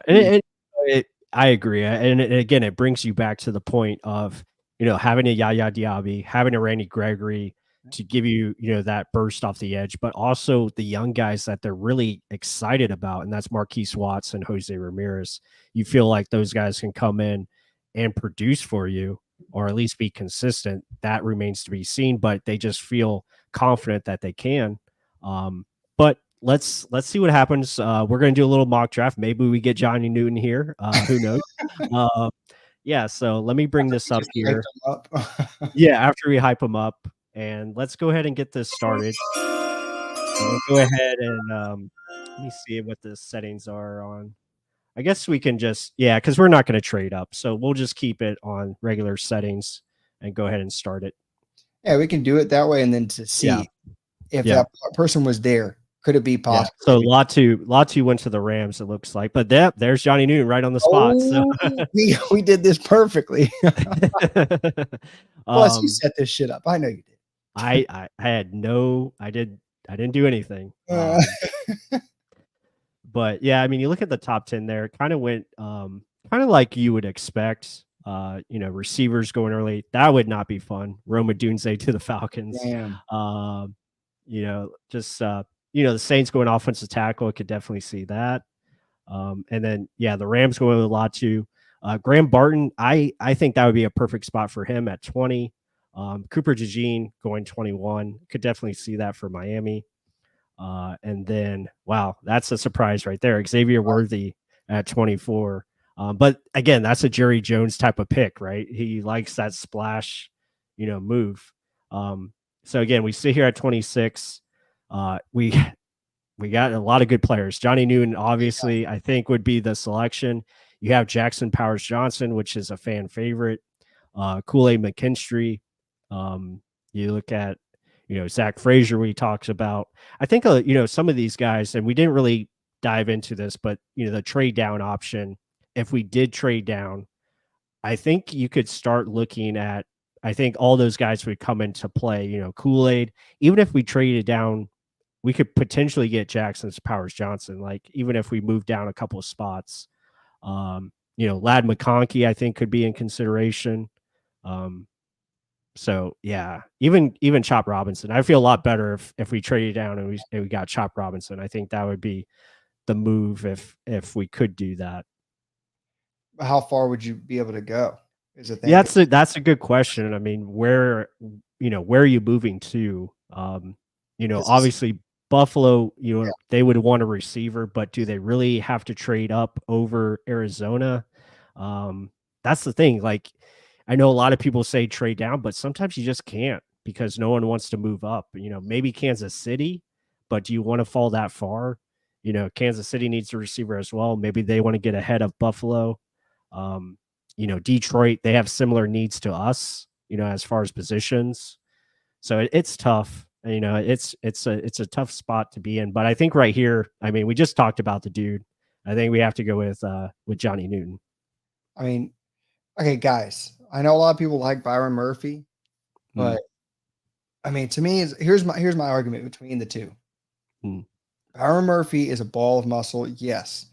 A: I agree. And again, it brings you back to the point of, having a Yaya Diaby, having a Randy Gregory to give you, that burst off the edge, but also the young guys that they're really excited about. And that's Marquise Watts and Jose Ramirez. You feel like those guys can come in and produce for you, or at least be consistent. That remains to be seen, but they just feel confident that they can. But let's see what happens. We're gonna do a little mock draft. Maybe we get Johnny Newton here. Who knows? Yeah. So let me bring this
B: We
A: up
B: just hyped
A: here.
B: them up.
A: Yeah, after we hype him up, and let's go ahead and get this started. We'll go ahead and let me see what the settings are on. I guess we can just because we're not going to trade up, so we'll just keep it on regular settings and go ahead and start it.
B: Yeah, we can do it that way, and then to
A: Yeah,
B: see if
A: yeah,
B: that person was there, could it be
A: yeah.
B: possible?
A: So Latu went to the Rams. It looks like, but there's Johnny Newton right on the spot. So
B: Oh, we did this perfectly. Plus, you
A: um,
B: set this shit up. I know you did.
A: I had no, I didn't do anything.
B: Uh,
A: But yeah, I mean, you look at the top 10 there, it kind of went kind of like you would expect. Receivers going early. That would not be fun. Roma Dunze to the Falcons.
B: damn.
A: Just the Saints going offensive tackle, I could definitely see that. And then the Rams going with a lot too. Graham Barton, I think that would be a perfect spot for him at 20. Cooper DeJean going 21. Could definitely see that for Miami. And then, wow, that's a surprise right there. Xavier Worthy at 24. But again, that's a Jerry Jones type of pick, right? He likes that splash, move. So again, we sit here at 26. We got a lot of good players. Johnny Newton, obviously, I think would be the selection. You have Jackson Powers Johnson, which is a fan favorite. Kool-Aid McKinstry. You look at Zach Frazier, we talked about. I think some of these guys, and we didn't really dive into this, but the trade down option. If we did trade down, I think you could start looking at. I think all those guys would come into play. Kool-Aid. Even if we traded down, we could potentially get Jackson's Powers Johnson. Like even if we move down a couple of spots, Lad McConkey, I think could be in consideration. So yeah, even Chop Robinson, I feel a lot better if we traded down and we got Chop Robinson. I think that would be the move if we could do that.
B: How far would you be able to go? Is the thing.
A: Yeah, that's a good question. I mean, where are you moving to? Obviously Buffalo, they would want a receiver, but do they really have to trade up over Arizona? That's the thing. Like, I know a lot of people say trade down, but sometimes you just can't because no one wants to move up. Maybe Kansas City, but do you want to fall that far? Kansas City needs a receiver as well. Maybe they want to get ahead of Buffalo. Detroit, they have similar needs to us, as far as positions. So it's tough. It's a tough spot to be in. But I think right here, I mean, we just talked about the dude. I think we have to go with Johnny Newton.
B: I mean, okay, guys. I know a lot of people like Byron Murphy, but I mean, to me, here's my argument between the two. Byron Murphy is a ball of muscle. Yes,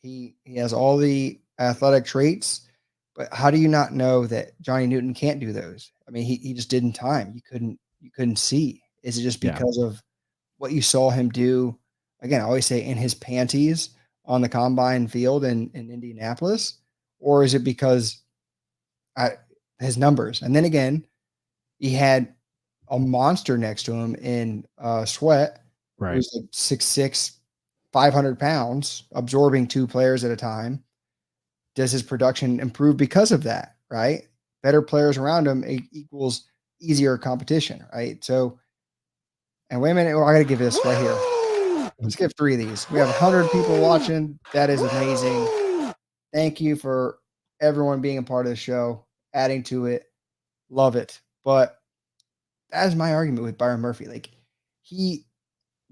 B: he has all the athletic traits, but how do you not know that Johnny Newton can't do those? I mean, he just didn't time. You couldn't see. Is it just because of what you saw him do? Again, I always say in his panties on the combine field in Indianapolis, or is it because his numbers? And then again, he had a monster next to him in Sweat,
A: right?
B: Who's like 6'6", 500 pounds, absorbing two players at a time. Does his production improve because of that? Right, better players around him equals easier competition, right? So, and wait a minute, I got to give this right here. Let's give 3 of these. We have 100 people watching. That is amazing. Thank you for everyone being a part of the show, adding to it. Love it. But that's my argument with Byron Murphy. Like, he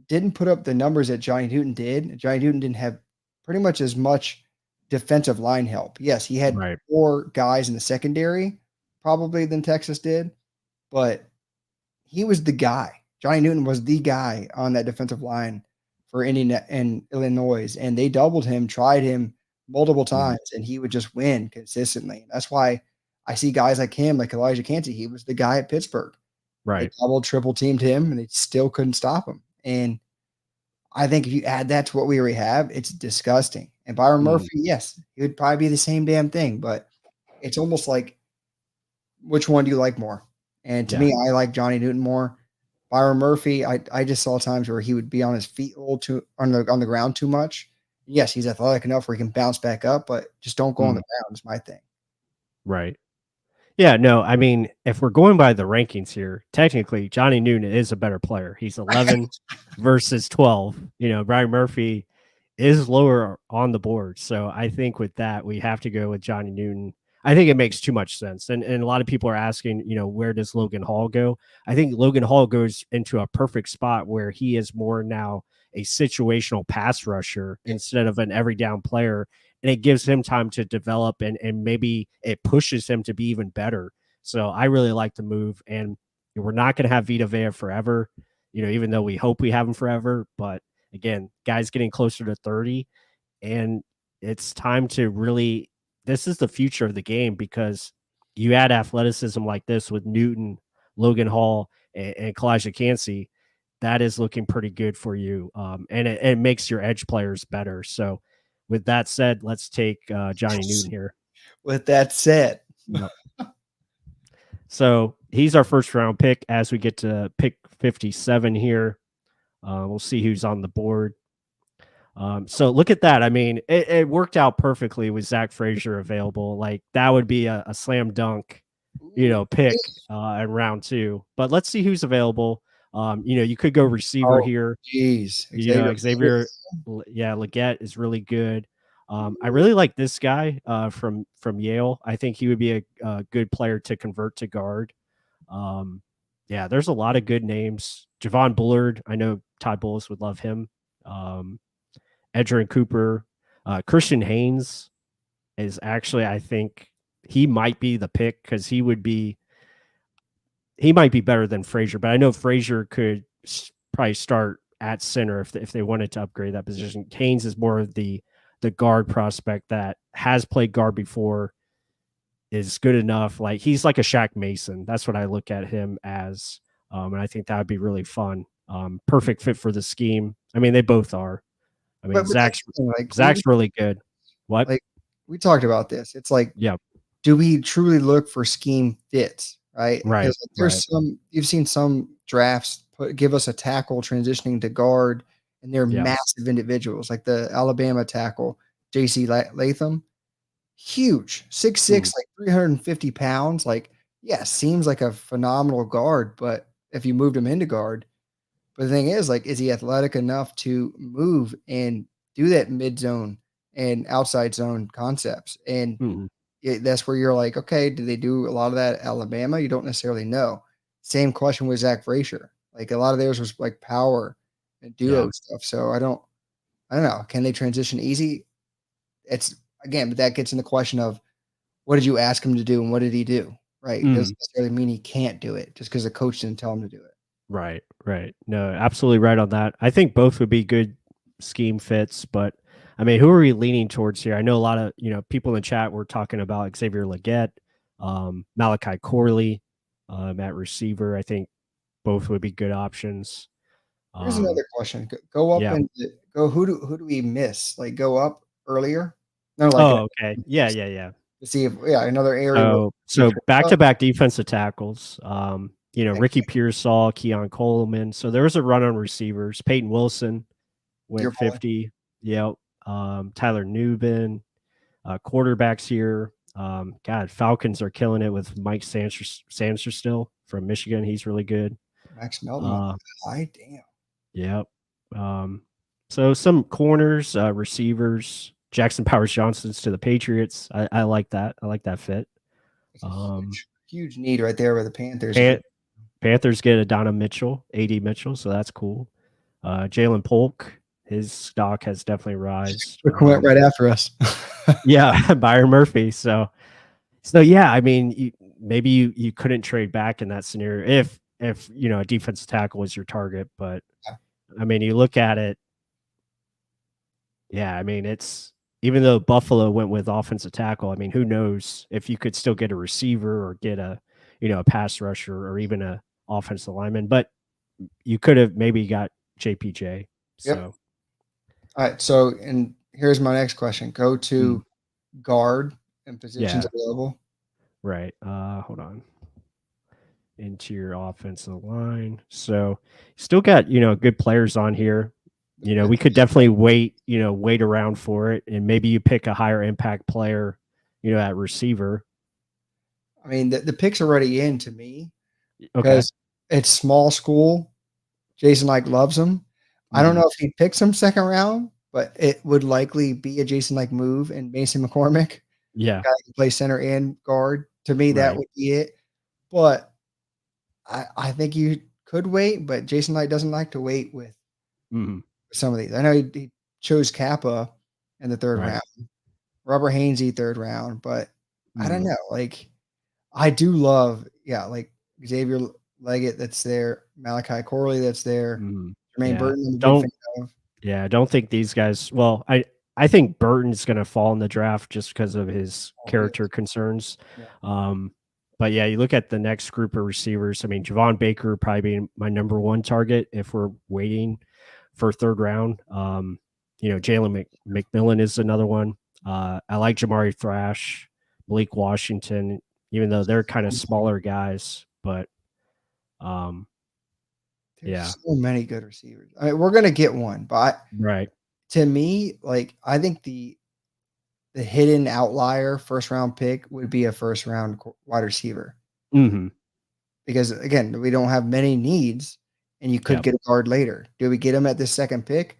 B: didn't put up the numbers that Johnny Newton did. Johnny Newton didn't have pretty much as much defensive line help. Yes, he had more guys in the secondary probably than Texas did, but he was the guy. Johnny Newton was the guy on that defensive line for Indiana and Illinois, and they doubled him, tried him multiple times, and he would just win consistently. That's why I see guys like him, like Elijah Cansey. He was the guy at Pittsburgh.
A: Right.
B: They double, triple teamed him, and they still couldn't stop him. And I think if you add that to what we already have, it's disgusting. And Byron Murphy, yes, it would probably be the same damn thing, but it's almost like, which one do you like more? And to me, I like Johnny Newton more. Byron Murphy, I just saw times where he would be on his feet a little too on the ground too much. Yes, he's athletic enough where he can bounce back up, but just don't go on the
A: Mm,
B: ground is my thing.
A: right. Yeah, no, I mean, if we're going by the rankings here, technically Johnny Newton is a better player. He's 11 versus 12. Brian Murphy is lower on the board. So I think with that, we have to go with Johnny Newton. I think it makes too much sense. And a lot of people are asking, where does Logan Hall go? I think Logan Hall goes into a perfect spot where he is more now a situational pass rusher instead of an every down player. And it gives him time to develop and maybe it pushes him to be even better. So I really like the move. And we're not going to have Vita Vea forever, even though we hope we have him forever. But again, guys getting closer to 30, and it's time to really, this is the future of the game because you add athleticism like this with Newton, Logan Hall, and Kalijah Cansey, that is looking pretty good for you. And it makes your edge players better. So with that said, let's take Johnny Newton here.
B: With that said,
A: Yep. So he's our first round pick as we get to pick 57 here. We'll see who's on the board. So look at that. I mean, it worked out perfectly with Zach Frazier available. Like that would be a slam dunk, pick in round 2. But let's see who's available. You could go receiver
B: oh,
A: here.
B: geez,
A: Xavier, Leggett is really good. I really like this guy from Yale. I think he would be a good player to convert to guard. Yeah, there's a lot of good names. Javon Bullard, I know Todd Bowles would love him. Edgerrin Cooper, Christian Haynes is actually, I think he might be the pick because he might be better than Frazier, but I know Frazier could probably start at center if they wanted to upgrade that position. Haynes is more of the guard prospect that has played guard before, is good enough. Like he's like a Shaq Mason. That's what I look at him as, and I think that would be really fun. Perfect fit for the scheme. I mean, they both are. I mean,
B: but that's the thing,
A: Zach's really good. What?
B: like we talked about this. It's like,
A: Yeah.
B: do we truly look for scheme fits, right?
A: Right.
B: Because
A: Right.
B: there's you've seen some drafts give us a tackle transitioning to guard, and they're
A: Yes.
B: massive individuals, like the Alabama tackle, J.C. Latham, huge, 6'6",
A: Mm,
B: like 350 pounds. Like, yeah, seems like a phenomenal guard, but if you moved him into guard, but the thing is, like, is he athletic enough to move and do that mid zone and outside zone concepts? And
A: mm,
B: that's where you're like, okay, do they do a lot of that at Alabama? You don't necessarily know. Same question with Zach Frazier. Like a lot of theirs was like power and
A: yeah.
B: duo stuff. So I don't know. Can they transition easy? It's again, but that gets in the question of what did you ask him to do and what did he do? Right. It
A: Mm,
B: doesn't necessarily mean he can't do it just because the coach didn't tell him to do it.
A: right. Right. No, absolutely right on that. I think both would be good scheme fits, but I mean, who are we leaning towards here? I know a lot of people in the chat were talking about Xavier Leggett, Malachi Corley, at receiver. I think both would be good options.
B: Here's
A: Um,
B: another question. Go up
A: yeah.
B: and go. Who do we miss? Like go up earlier? No, like
A: Oh, okay. Yeah. Yeah. Yeah.
B: to see if another area where we
A: So
B: trade
A: back
B: up.
A: to back defensive tackles.
B: Like,
A: Ricky Pearsall, Keon Coleman. So there was a run on receivers. Peyton Wilson
B: your
A: went
B: boy.
A: 50. Yep. Tyler Newbin, quarterbacks here. God, Falcons are killing it with Mike Sanders still from Michigan. He's really good.
B: Max Melton went
A: Uh,
B: high. Damn.
A: yep. Um, so some corners, receivers. Jackson Powers Johnson's to the Patriots. I like that. I like that fit.
B: It's a
A: Um,
B: huge need right there with the Panthers.
A: Pan- Panthers get Adonai Mitchell, AD Mitchell, so that's cool. Jalen Polk, his stock has definitely rise.
B: Went right after us.
A: Yeah, Byron Murphy. So yeah, I mean, maybe you couldn't trade back in that scenario if a defensive tackle was your target, but I mean, you look at it, yeah, I mean, it's even though Buffalo went with offensive tackle, I mean, who knows if you could still get a receiver or get a pass rusher or even a offensive lineman, but you could have maybe got JPJ.
B: Yep.
A: So,
B: All right. So, and here's my next question. Go
A: mm,
B: to guard and positions
A: yeah,
B: available.
A: right. Hold on. interior offensive line. So still got, good players on here. We could definitely wait around for it, and maybe you pick a higher impact player, at receiver.
B: I mean, the pick's already in to me
A: Okay.
B: because it's small school. Jason Light loves him. I don't
A: Hmm.
B: know if he picks him second round, but it would likely be a Jason Light move and Mason McCormick,
A: Yeah.
B: guy who can play center and guard. To me, that
A: Right.
B: would be it. But I think you could wait, but Jason Light doesn't like to wait with
A: Hmm.
B: some of these. I know he chose Kappa in the third
A: Right.
B: round, Robert Hainsey third round, but I don't
A: Hmm.
B: know. Like I do love, yeah, like Xavier Leggett that's there, Malachi Corley that's there,
A: Hmm.
B: Jermaine
A: Yeah.
B: Burton I'm a big fan
A: Don't
B: of.
A: Yeah, I don't think these guys. Well, I think Burton's going to fall in the draft just because of his
B: Oh, he
A: character
B: is.
A: concerns.
B: Yeah.
A: Um, but yeah, you look at the next group of receivers. I mean, Javon Baker probably being my number one target if we're waiting for third round. Jalen McMillan is another one. I like Jamari Thrash, Malik Washington, even though they're kind of smaller guys. But um, yeah,
B: There's so many good receivers. I mean, we're gonna get one, but
A: right.
B: to me, like I think the hidden outlier first round pick would be a first round wide receiver
A: Hmm.
B: because again, we don't have many needs, and you could
A: Yeah.
B: get a guard later. Do we get him at the second pick?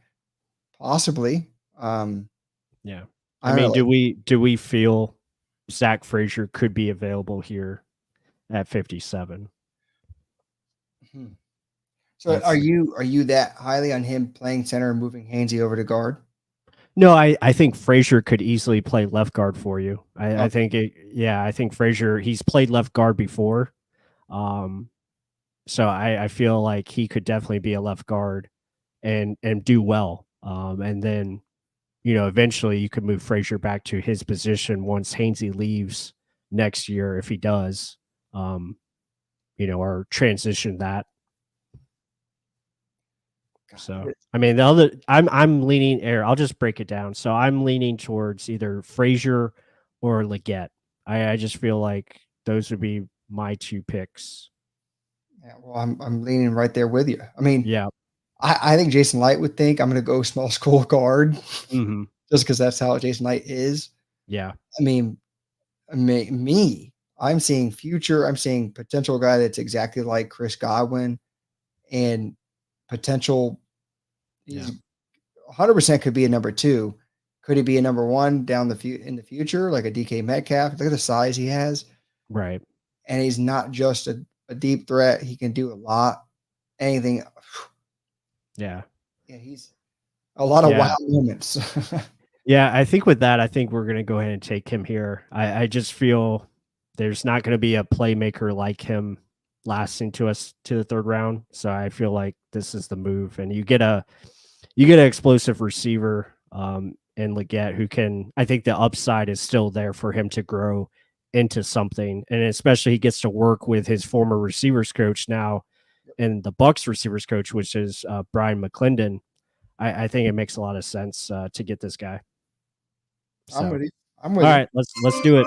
B: Possibly. Um,
A: Yeah. I
B: I don't know.
A: mean, do we feel Zach Frazier could be available here at 57?
B: Hmm. So
A: That's
B: are you that highly on him playing center and moving Hainsey over to guard?
A: No, I think Frazier could easily play left guard for you. I
B: Okay.
A: think I think Frazier, he's played left guard before. Um, so I feel like he could definitely be a left guard and do well. And then, eventually you could move Frazier back to his position once Hainsey leaves next year if he does. Um, or transition that.
B: God,
A: So I mean, the other I'm leaning air. I'll just break it down. So I'm leaning towards either Frazier or Leggett. I just feel like those would be my two picks.
B: yeah, well, I'm leaning right there with you. I mean,
A: Yeah.
B: I think Jason Light would think I'm going to go small school guard
A: Hmm.
B: just because that's how Jason Light is.
A: Yeah.
B: I mean, I'm seeing future. I'm seeing potential guy that's exactly like Chris Godwin and potential. He's
A: Yeah.
B: 100% could be a number two. Could he be a number one down in the future, like a DK Metcalf? Look at the size he has,
A: Right.
B: and he's not just a deep threat. He can do a lot, anything.
A: Yeah.
B: Yeah, he's a lot of wow
A: Yeah.
B: moments.
A: Yeah. I think with that, I think we're gonna go ahead and take him here. I just feel there's not gonna be a playmaker like him lasting to us to the third round. So I feel like this is the move. And you get an explosive receiver in Leggett who can. I think the upside is still there for him to grow into something, and especially he gets to work with his former receivers coach now, and the Bucs receivers coach, which is Brian McClendon. I think it makes a lot of sense to get this guy.
B: I'm
A: So,
B: with you. I'm with
A: all
B: you.
A: right, let's do it.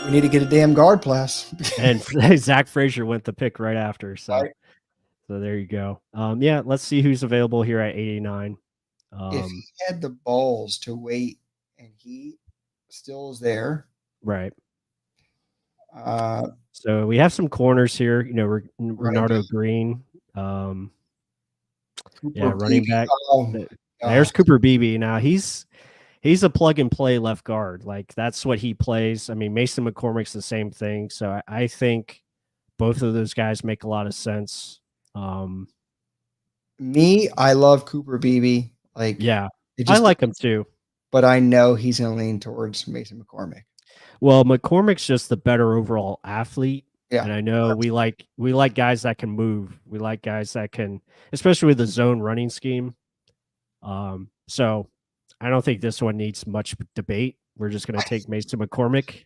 B: We need to get a damn guard plus.
A: And Zach Frazier went the pick right after. So,
B: Right?
A: there you go. Yeah, let's see who's available here at 89.
B: If
A: Um,
B: he had the balls to wait and he still is there,
A: right.
B: uh,
A: So we have some corners here.
B: running
A: Renardo
B: back
A: Green. Um,
B: Cooper
A: yeah, running
B: Beebe.
A: back.
B: Oh my
A: There's
B: god.
A: Cooper Beebe. Now he's a plug and play left guard. Like that's what he plays. I mean, Mason McCormick's the same thing. So I think both of those guys make a lot of sense. Um,
B: Me, I love Cooper Beebe. Like
A: yeah,
B: it
A: I
B: just,
A: like him too.
B: but I know he's going to lean towards Mason McCormick.
A: Well, McCormick's just the better overall athlete.
B: Yeah.
A: And I know we like guys that can move. We like guys that can, especially with the zone running scheme. So I don't think this one needs much debate. We're just going to take Mason McCormick.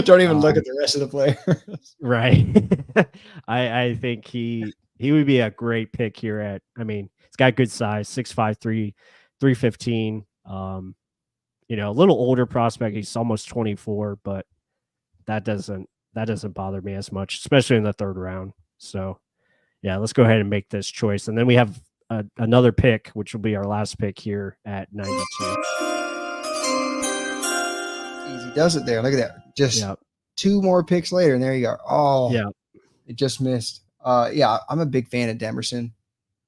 B: Don't even look
A: Um,
B: at the rest of the players.
A: right. I think he would be a great pick here at. I mean, he's got good size, 6'5", 315. A little older prospect. He's almost 24, but that doesn't that doesn't bother me as much, especially in the third round. So yeah, let's go ahead and make this choice, and then we have another pick, which will be our last pick here at 92.
B: Easy does it there. Look at that. Just
A: Yeah,
B: 2 more picks later, and there you go. Oh,
A: yeah,
B: it just missed. Yeah, I'm a big fan of Demerson,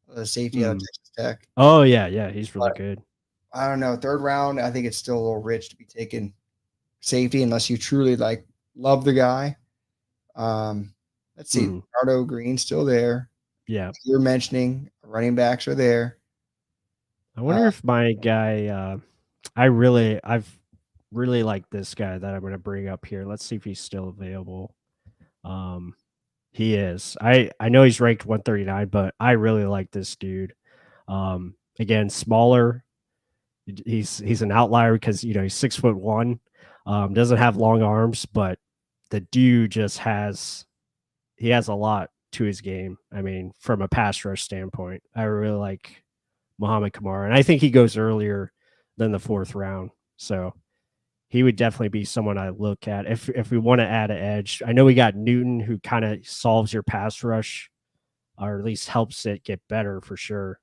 B: the safety out of
A: mm.
B: Texas Tech.
A: Oh yeah, yeah, he's really
B: But
A: good.
B: I don't know. Third round, I think it's still a little rich to be taking safety unless you truly like love the guy. Um, let's see.
A: Mhm.
B: Nardo Green's still there.
A: Yeah,
B: You're mentioning running backs are there.
A: I
B: Uh,
A: wonder if my guy. I've really liked this guy that I'm going to bring up here. Let's see if he's still available. Um, he is. I know he's ranked 139, but I really like this dude. Again, smaller. He's an outlier because he's 6'1". Doesn't have long arms, but the dude just has a lot to his game. I mean, from a pass rush standpoint, I really like Muhammad Kamara, and I think he goes earlier than the fourth round. So he would definitely be someone I look at if we want to add an edge. I know we got Newton, who kind of solves your pass rush, or at least helps it get better for sure.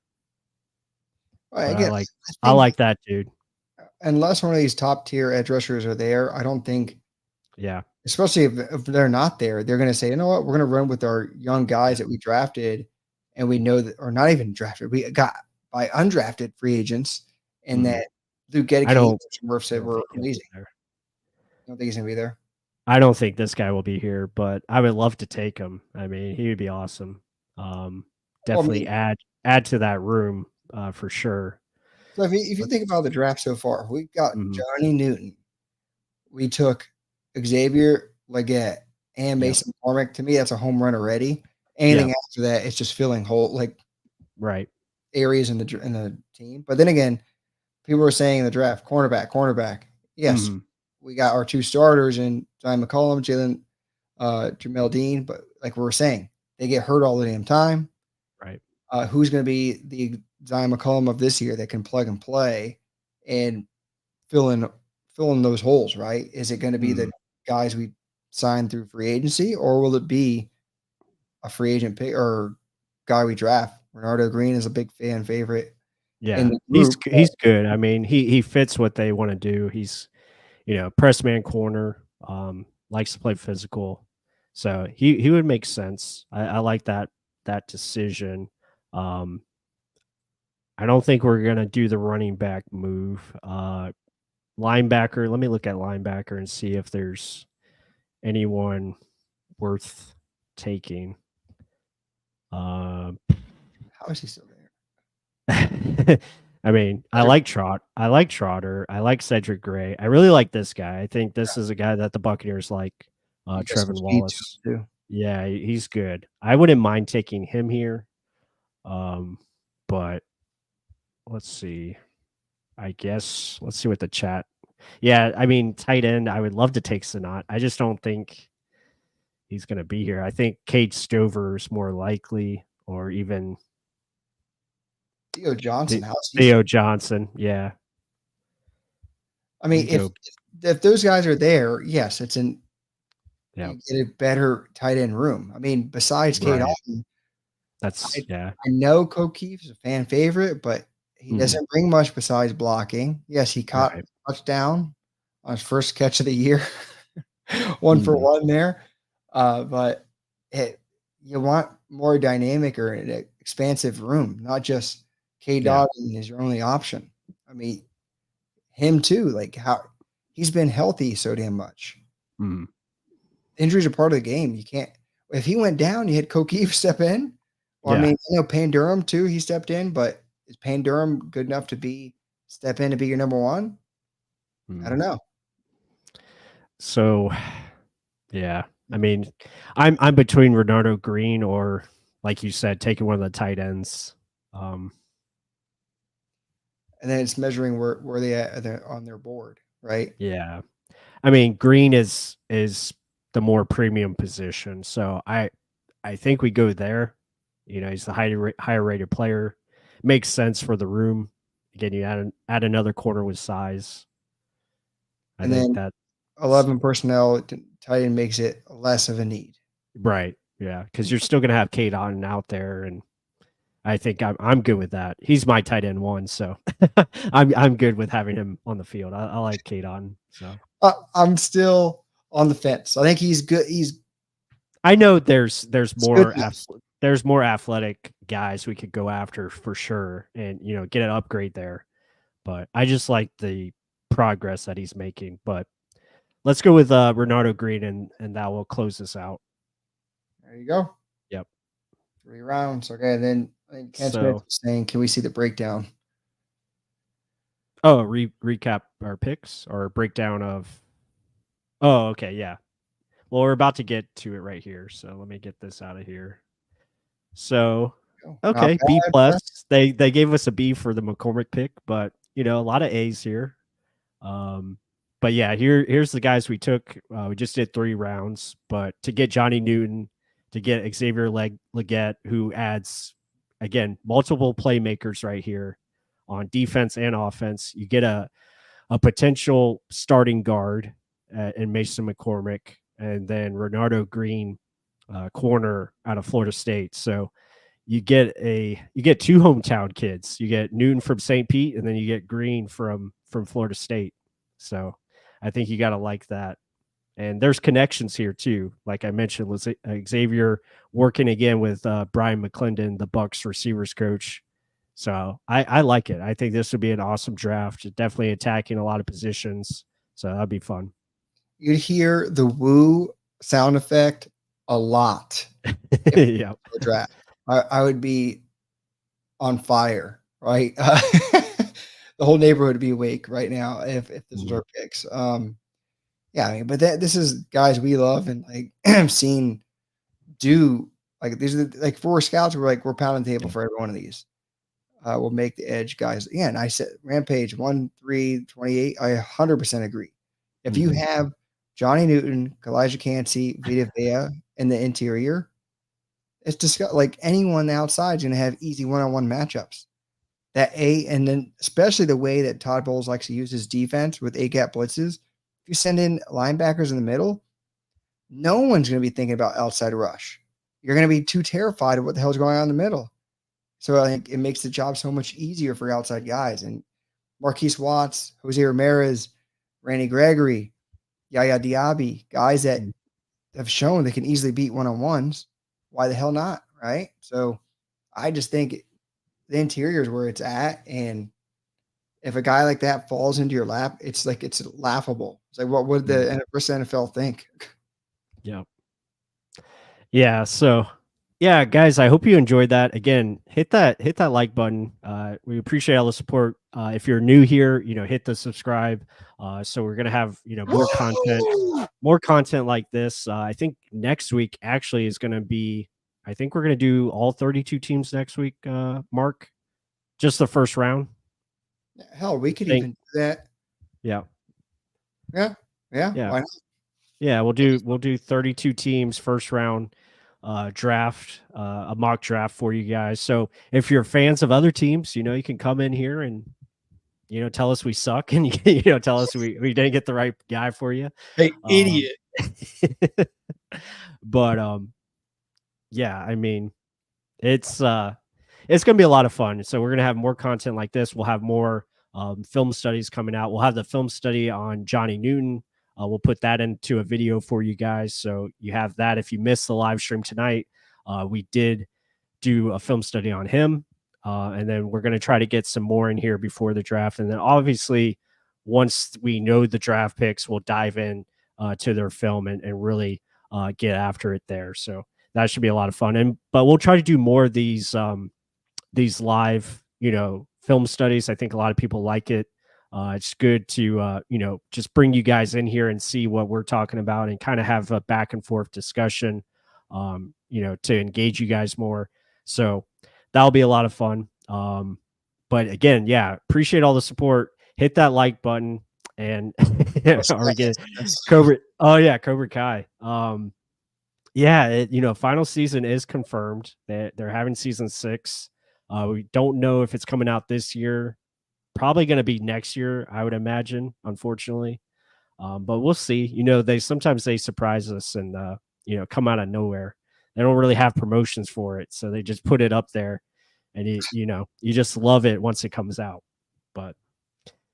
B: I
A: But
B: guess I
A: I
B: think
A: like that dude.
B: unless one of these top tier edge rushers are there, I don't think,
A: Yeah,
B: especially if they're not there, they're going to say, you know what, we're going to run with our young guys
A: yeah.
B: that we drafted and we know that, or not even drafted, we got by undrafted free agents, and
A: Mhm.
B: that through
A: I
B: dedicated
A: don't
B: Murph
A: I
B: said
A: don't
B: were
A: think he'll be
B: amazing.
A: there.
B: I don't think he's going to be there.
A: I don't think this guy will be here, but I would love to take him. I mean, he would be awesome.
B: Well, I
A: Definitely
B: mean,
A: add to that room for sure.
B: so if you think
A: Let's
B: about the draft so far, we've got
A: mhm.
B: Johnny Newton. We took Xavier Leggett and
A: Yep,
B: Mason McCormick. To me, that's a home run already.
A: yep,
B: Anything after that, it's just filling hole like
A: right.
B: areas in the team. But then again, people were saying in the draft, cornerback, cornerback. Yes,
A: Mhm.
B: we got our 2 starters in Zion McCollum, Jalen Jamel Dean, but like we were saying, they get hurt all the damn time.
A: Right.
B: Who's going to be the Zion McCollum of this year that can plug and play and fill in fill in those holes, right? Is it going to be
A: Mhm.
B: the guys we signed through free agency, or will it be a free agent pick or guy we draft? Bernardo Green is a big fan favorite in
A: Yeah.
B: the
A: He's
B: group.
A: he's good. I mean, he fits what they wanna do. He's, press man corner, likes to play physical. So he would make sense. I like that decision. Um, I don't think we're gonna do the running back move. Linebacker, let me look at linebacker and see if there's anyone worth taking. Um
B: How is he still there?
A: I mean, I
B: Cedric,
A: like Trot. I like Trotter. I like Cedric Gray. I really like this guy. I think this is a guy that the Buccaneers like.
B: he got some
A: Trevin
B: speed to
A: Wallace.
B: him too.
A: Yeah, he's good. I wouldn't mind taking him here. Um, but let's see. I guess let's see what the chat. Yeah, I mean, tight end. I would love to take Sanat. I just don't think he's going to be here. I think Cade Stover is more likely, or even
B: Theo Johnson,
A: The
B: how's he
A: Theo
B: still?
A: Johnson, yeah,
B: I
A: we
B: mean,
A: could go.
B: if those guys are there, yes,
A: Yeah,
B: you get a better tight end room. I mean, besides Kate
A: right.
B: Austin, I
A: That's yeah.
B: I know Kokeef is a fan favorite, but he
A: Mhm.
B: doesn't bring much besides blocking. Yes, he caught
A: Right.
B: a touchdown on his first catch of the year, 1 for
A: Mhm.
B: 1 there. But it you want more dynamic or an expansive room, not just K
A: Yeah.
B: Dotton is your only option. I mean, him too, like how he's been healthy so damn much.
A: Mhm.
B: Injuries are part of the game. You can't if he went down, you had Kokeef step in. Or I
A: Yeah.
B: mean, Payne Durham too, he stepped in, but is Payne Durham good enough to be step in to be your number 1? I don't
A: Mhm.
B: know.
A: So, yeah, I mean, I'm between Renardo Green or, like you said, taking one of the tight ends. Um,
B: And then it's measuring where they at on their board, right?
A: yeah. I mean, Green is the more premium position, so I think we go there. He's the higher rated player. Makes sense for the room. Again, you add another corner with size. I
B: And
A: think
B: then
A: that.
B: 11 personnel, tight end makes it less of a need.
A: Right. Yeah. Because you're still going to have Kate on out there, and I think I'm good with that. He's my tight end one, so I'm good with having him on the field. I like Kate on. So
B: I'm still on the fence. I think he's good. He's
A: I know there's
B: good
A: more
B: enough.
A: there's more athletic guys we could go after for sure, and get an upgrade there. But I just like the progress that he's making. But let's go with Renardo Green, and that will close this out.
B: There you go.
A: Yep.
B: 3 rounds. Okay. And then I think Ken Smith
A: So,
B: was saying, can we see the breakdown?
A: oh, recap our picks or breakdown of. Oh, okay, yeah. Well, we're about to get to it right here, so let me get this out of here. So,
B: Not
A: okay, B
B: bad.
A: plus. They gave us a B for the McCormick pick, but a lot of A's here. But yeah, here's the guys we took. We just did 3 rounds, but to get Johnny Newton, to get Xavier Leggett, who adds again multiple playmakers right here on defense and offense. You get a potential starting guard in Mason McCormick, and then Renardo Green, corner out of Florida State. So you get 2 hometown kids. You get Newton from St. Pete, and then you get Green from Florida State. So I think you got to like that. And there's connections here too. Like I mentioned, was Xavier working again with Brian McClendon, the Bucs receivers coach. So I like it. I think this would be an awesome draft. Definitely attacking a lot of positions. So that'd be fun.
B: You'd hear the woo sound effect a lot if
A: Yeah.
B: the draft. I would be on fire, right? The whole neighborhood would be awake right now if this was our picks. Yeah, I mean, but this is guys we love and like I've seen do like these are like for scouts. We're pounding the table for every one of these. Will make the edge guys. Yeah, and I said Rampage 1, 3, 28. I 100% agree. If you have Johnny Newton, Kalijah Cansey, Vita Vea in the interior, it's just like anyone outside is going to have easy one-on-one matchups. And then especially the way that Todd Bowles likes to use his defense with A-gap blitzes. If you send in linebackers in the middle, no one's going to be thinking about outside rush. You're going to be too terrified of what the hell's going on in the middle. So I think it makes the job so much easier for outside guys. And Marquise Watts, Jose Ramirez, Randy Gregory, Yaya Diaby, guys that have shown they can easily beat one-on-ones. Why the hell not, right? So I just think the interior is where it's at. And if a guy like that falls into your lap, it's laughable. It's like, what would the rest of the NFL think?
A: Yeah. Yeah. So, yeah, guys, I hope you enjoyed that. Again, hit that like button. We appreciate all the support. If you're new here, hit the subscribe. So we're gonna have more content like this. I think next week actually is gonna be. I think we're gonna do all 32 teams next week. Mark, just the first round.
B: Hell, we could even do that.
A: Yeah.
B: Yeah. Yeah.
A: Yeah.
B: Why not?
A: Yeah, we'll do 32 teams first round draft, a mock draft for you guys. So if you're fans of other teams, you can come in here and tell us we suck and tell us we didn't get the right guy for you.
B: Hey, idiot.
A: But yeah, I mean, it's going to be a lot of fun. So we're going to have more content like this. We'll have more film studies coming out. We'll have the film study on Johnny Newton. We'll put that into a video for you guys. So you have that. If you missed the live stream tonight, we did do a film study on him. And then we're going to try to get some more in here before the draft. And then obviously, once we know the draft picks, we'll dive in to their film and really get after it there. So that should be a lot of fun. But we'll try to do more of these live, film studies. I think a lot of people like it. It's good to, just bring you guys in here and see what we're talking about and kind of have a back and forth discussion, to engage you guys more. So that'll be a lot of fun. But again, yeah, appreciate all the support. Hit that like button and are we getting Cobra? Oh yeah, Cobra Kai. Yeah, final season is confirmed. They're having season 6. We don't know if it's coming out this year. Probably going to be next year, I would imagine, unfortunately. But we'll see. You know, they sometimes they surprise us and come out of nowhere. They don't really have promotions for it, so they just put it up there, and you just love it once it comes out. But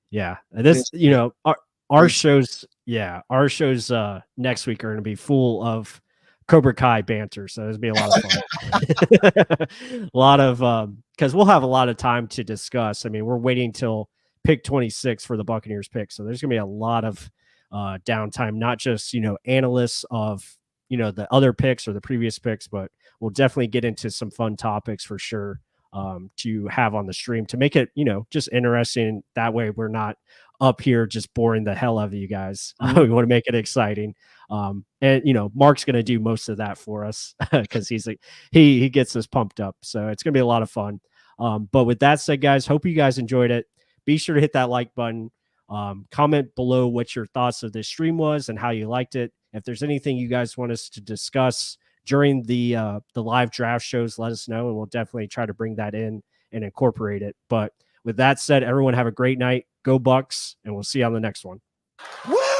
A: yeah,
B: It
A: this
B: is great.
A: our
B: Great.
A: shows, yeah, our shows next week are going to be full of Cobra Kai banter, so it's gonna be a lot of fun. A lot of because we'll have a lot of time to discuss. I mean, we're waiting till pick 26 for the Buccaneers pick, so there's gonna be a lot of downtime, not just analysts of the other picks or the previous picks, but we'll definitely get into some fun topics for sure to have on the stream to make it just interesting. That way, we're not up here just boring the hell out of you guys.
B: Mhm.
A: We want to make it exciting. And Mark's going to do most of that for us because he's like he gets us pumped up. So it's going to be a lot of fun. But with that said, guys, hope you guys enjoyed it. Be sure to hit that like button. Comment below what your thoughts of this stream was and how you liked it. If there's anything you guys want us to discuss during the live draft shows, let us know, and we'll definitely try to bring that in and incorporate it. But with that said, everyone have a great night. Go Bucks, and we'll see you on the next one.
B: Woo!